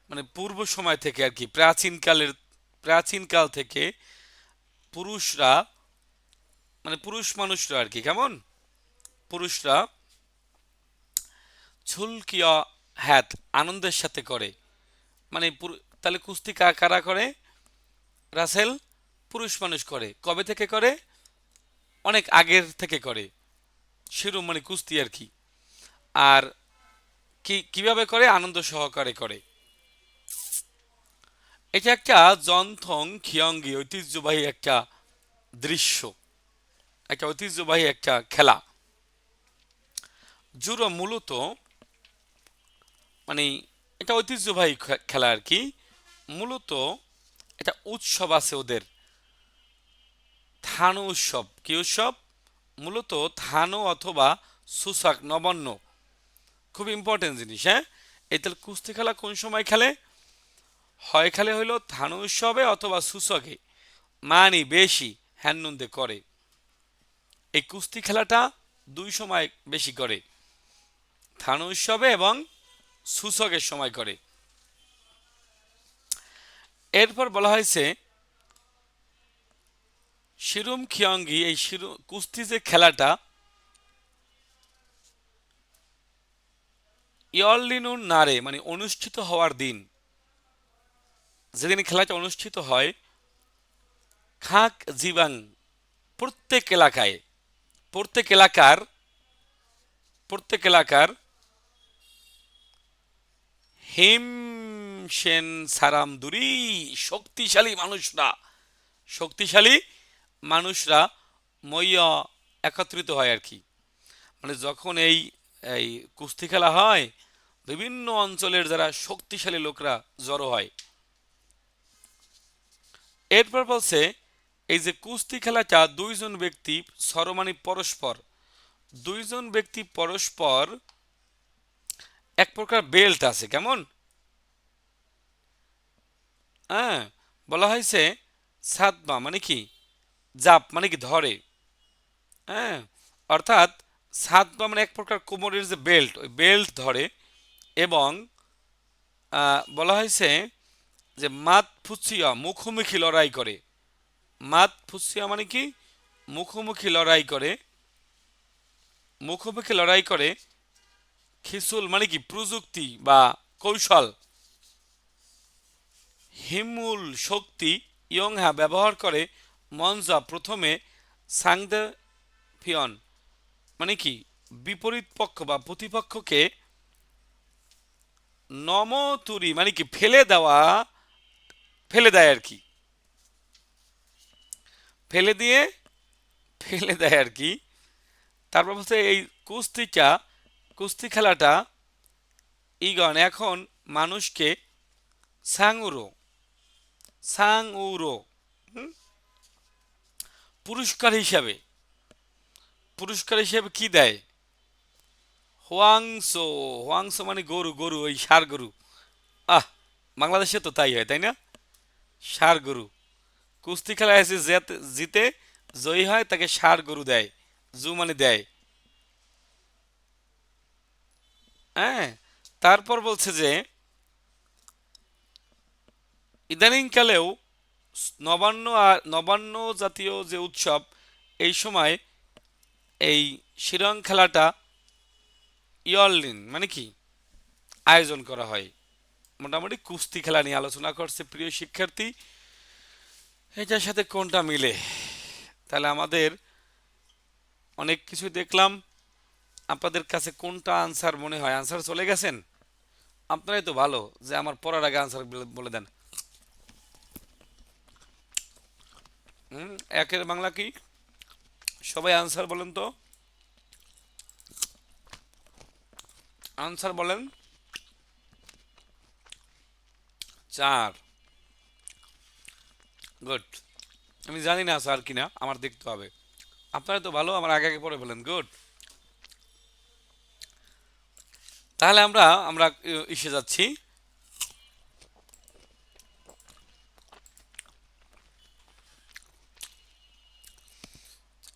মানে পূর্ব সময় থেকে আর কি, প্রাচীনকাল থেকে পুরুষরা মানে পুরুষ মানুষরা আর কি, কেমন পুরুষরা ছুলকিয়া হ্যাত আনন্দের সাথে করে। মানে তাহলে কুস্তি কারা করে? রাসেল, পুরুষ মানুষ করে। কবে থেকে করে? অনেক আগের থেকে করে। শিরোমণি কুস্তি আর কি। আর কিভাবে করে? আনন্দ সহকারে করে। এটা একটা জনথং খিয়ঙ্গি, ঐতিহ্যবাহী একটা দৃশ্য, একটা ঐতিহ্যবাহী একটা খেলা। জুরো মূলত মানে এটা ঐতিহ্যবাহী খেলা আর কি। মূলত এটা উৎসব আছে ওদের, থানো উৎসব। কি উৎসব? মূলত থানো অথবা সুসাক, নবান্ন, খুব ইম্পর্টেন্ট জিনিস। হ্যাঁ, এই তাহলে কুস্তি খেলা কোন সময় খেলে? হয় খেলে হইলো থানো উৎসবে অথবা সুসকে, মানে বেশি হ্যান্নন্দে করে। এই কুস্তি খেলাটা দুই সময় বেশি করে, থানো উৎসবে এবং সুসকের সময় করে। এরপর বলা হয়েছে শিরুম খিয়ঙ্গি, এই কুস্তি যে খেলাটা ইয়র্লিনুর নারে মানে অনুষ্ঠিত হওয়ার দিন, যেদিন খেলাটা অনুষ্ঠিত হয়, খাক জিবাং প্রত্যেক এলাকায়, প্রত্যেক এলাকার হিম সেন সারাম দুরি শক্তিশালী মানুষরা মইয়া একত্রিত হয় আর কি। মানে যখন এই এই কুস্তি খেলা হয়, বিভিন্ন অঞ্চলের যারা শক্তিশালী লোকরা জড়ো হয়। এরপর বলছে এই যে কুস্তি খেলাটা দুইজন ব্যক্তি সরমানি পরস্পর, দুইজন ব্যক্তি পরস্পর এক প্রকার বেল্ট আছে, কেমন? হ্যাঁ, বলা হয়েছে সাতমা মানে কি? জাপ মানে কি? ধরে। হ্যাঁ, অর্থাৎ সাতমা মানে এক প্রকার কোমরের যে বেল্ট, ওই বেল্ট ধরে। এবং বলা হয়েছে যে মাত ফুসিয়া মুখোমুখি লড়াই করে। মাত ফুসিয়া মানে কি? মুখোমুখি লড়াই করে, মুখোমুখি লড়াই করে। খিসুল মানে কি? প্রযুক্তি বা কৌশল। হিমুল শক্তি ইয়ংহা ব্যবহার করে। মঞ্জা প্রথমে সাংদে ফিয়ন মানে কি? বিপরীত পক্ষ বা প্রতিপক্ষকে নমতুরি মানে কি? ফেলে দেয় আর কি, ফেলে দেয় আর কি। তারপর হচ্ছে এই কুস্তি খেলাটা ইগন এখন মানুষকে সাংউরো পুরস্কার হিসাবে কি দেয়? হোয়াংসো মানে গরু, ওই ষাঁড় গরু। বাংলাদেশে তো তাই হয়, তাই না? ষাঁড় গরু। কুস্তি খেলায় এসে জিতে জয়ী হয় তাকে ষাঁড় গরু দেয়, মানে দেয়। হ্যাঁ, তারপর বলছে যে ইদানিংকালেও নবান্ন জাতীয় যে উৎসব, এই সময় এই শিরং খেলাটা ইয়র্লিন মানে কি? আয়োজন করা হয়। মোটামুটি কুস্তি খেলা নিয়ে আলোচনা করছে প্রিয় শিক্ষার্থী। এটার সাথে কোনটা মিলে? তাহলে আমাদের অনেক কিছু দেখলাম। আপনাদের কাছে কোনটা আনসার মনে হয়? আনসার চলে গেছেন? আপনারাই তো ভালো যে আমার পড়ার আগে আনসার বলে দেন। একের বাংলা কি? সবাই আনসার বলেন তো। আনসার বলেন। 4। গুড। আমি জানি না স্যার কিনা, আমার দেখতে হবে। আপনারা তো ভালো, আমার আগে আগে পড়ে ফেলেন। গুড। তাহলে আমরা আমরা ইসে যাচ্ছি।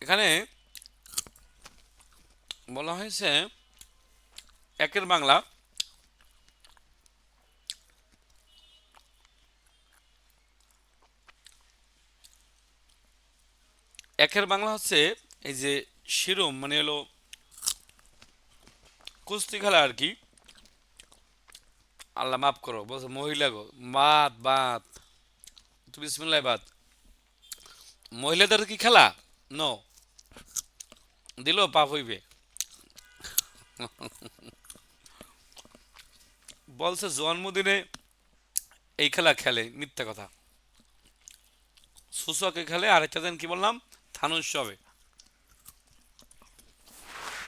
এখানে বলা হয়েছে একের বাংলা হচ্ছে এই যে শিরোম, মানে হলো কুস্তি খেলা আর কি। আল্লাহ মাফ করো, বলছে মহিলা গো, বাত বাত, তুমি বিসমিল্লাহ বাত। মহিলাদের কি খেলা? নো, দিল পাপ হইবে। বলছে জন্মদিনে এই খেলা খেলে, মিথ্যা কথা। সূচকে খেলে, আরেকটা দিন কি বললাম, থান উৎসবে।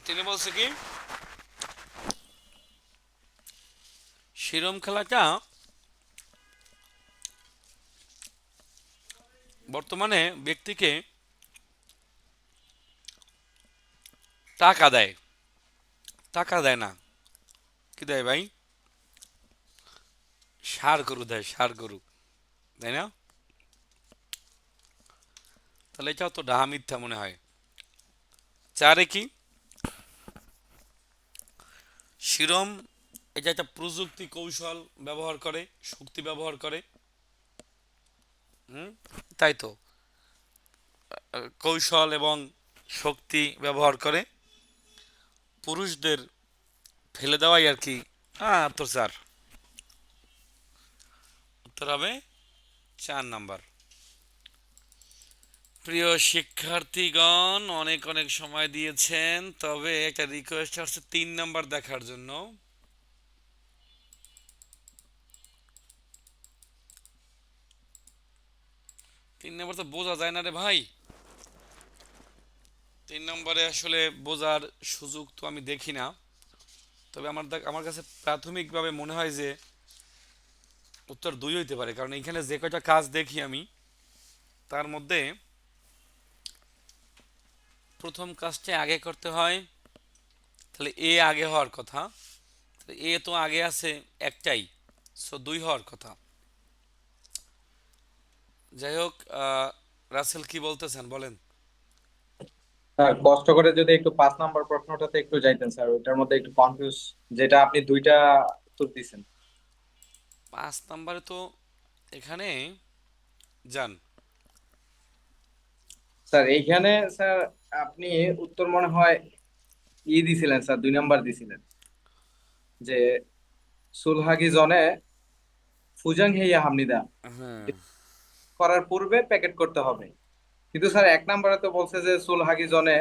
তিনি বলছে কি শিরোম খেলাটা বর্তমানে ব্যক্তিকে টাকা দেয়। টাকা দেয় না, কি দেয় ভাই? ষাঁড় গরু দেয়, ষাঁড় গরু, তাই না? তাহলে এটাও তো ডাহা মিথ্যা মনে হয়। 4 কি শিরোম, এটা একটা প্রযুক্তি কৌশল ব্যবহার করে, শক্তি ব্যবহার করে। তাই তো, কৌশল এবং শক্তি ব্যবহার করে পুরুষদের ফেলে দেওয়াই আর কি। তো 4, উত্তর হবে 4 নাম্বার। প্রিয় শিক্ষার্থীগণ, অনেক অনেক সময় দিয়েছেন, তবে একটা রিকোয়েস্ট আসছে 3 নাম্বার দেখার জন্য। 3 নাম্বার তো বোঝা যায় না রে ভাই। 3 নম্বরে আসলে বোঝার সুযোগ তো আমি দেখি না। তবে আমার কাছে প্রাথমিকভাবে মনে হয় যে উত্তর 2 হইতে পারে, কারণ এখানে যে কয়টা কাজ দেখি আমি, তার মধ্যে প্রথম কাজটা আগে করতে হয়, তাহলে এ আগে হওয়ার কথা। এ তো আগে আছে একটাই, সো 2 হওয়ার কথা। যাই হোক, রাসেল কি বলতেছেন বলেন। স্যার কষ্ট করে যদি একটু 5 নাম্বার প্রশ্নটাতে একটু যাইতেন স্যার, ওইটার মধ্যে একটু কনফিউজ, যেটা আপনি দুইটা উত্তর দিছেন। 5 নম্বরে তো এখানে যান। স্যার এইখানে স্যার আপনি উত্তর মনে হয় দিছিলেন স্যার, 2 নাম্বার দিছিলেন যে সুলহাগি জনে ফুজাং হেইয়া হামনিদা হুম, করার পূর্বে প্যাকেট করতে হবে। কিন্তু স্যার 1 নাম্বারে তো বলছে যে সুলহাগি জনে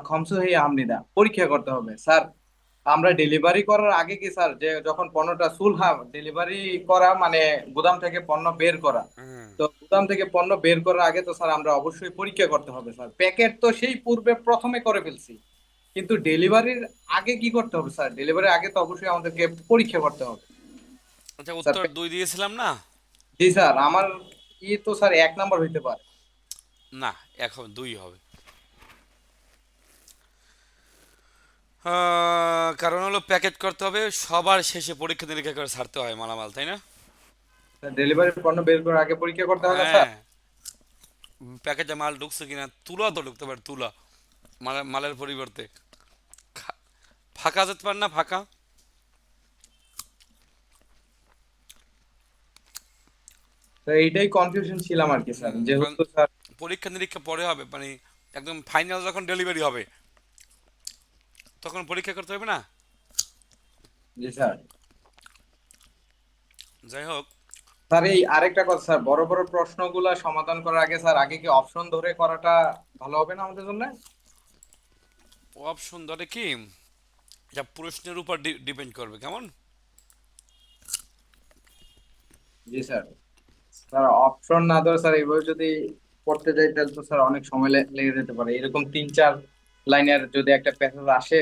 খমসু হেইয়া হামনিদা পরীক্ষা করতে হবে। স্যার আমরা ডেলিভারি করার আগে কি স্যার, যে যখন পণ্যটা সুলহা ডেলিভারি করা মানে গুদাম থেকে পণ্য বের করা, হুম। তো গুদাম থেকে পণ্য বের করার আগে তো স্যার আমরা অবশ্যই পরীক্ষা করতে হবে স্যার। প্যাকেট তো সেই পূর্বে প্রথমে করে ফেলছি, কিন্তু ডেলিভারির আগে কি করতে হবে স্যার? ডেলিভারির আগে তো অবশ্যই আমাদেরকে পরীক্ষা করতে হবে আচ্ছা, স্যার। উত্তর 2 দিয়েছিলাম না? জি স্যার, আমার তো স্যার 1 নাম্বার হইতে পারে। না, এখন 2 হবে। কারণ হলো প্যাকেট করতে হবে, সবার শেষে পরীক্ষা নিরীক্ষা করে ছাড়তে হয় মালামাল, তাই না? ডেলিভারি পণ্য বের করার আগে পরীক্ষা করতে হয় না স্যার? হ্যাঁ, প্যাকেটে মাল ঢুকছে কিনা, তুলা তো ঢুকতে পারে, তুলা মালের পরিবর্তে খা- ফাঁকা যেতে পারে না, ফাঁকা। তো এইটাই কনফিউশন ছিলাম আর কি স্যার, কারণ যেহেতু স্যার। পরীক্ষা নিরীক্ষা পরে হবে, মানে একদম ফাইনাল যখন ডেলিভারি হবে তখন পরীক্ষা করতে হবে না। জি স্যার। যাই হোক, স্যার এই আরেকটা কথা স্যার, বড় বড় প্রশ্নগুলা সমাধান করার আগে স্যার আগে কি অপশন ধরে করাটা ভালো হবে না আমাদের জন্য? অপশন ধরে কি, যা প্রশ্নের উপর ডিপেন্ড করবে, কেমন? জি স্যার। স্যার অপশন না ধরে স্যার এইভাবে যদি পড়তে যাই তাহলে তো স্যার অনেক সময় লেগে যেতে পারে। এরকম 3-4 লাইনের যদি একটা প্যাসেজ আসে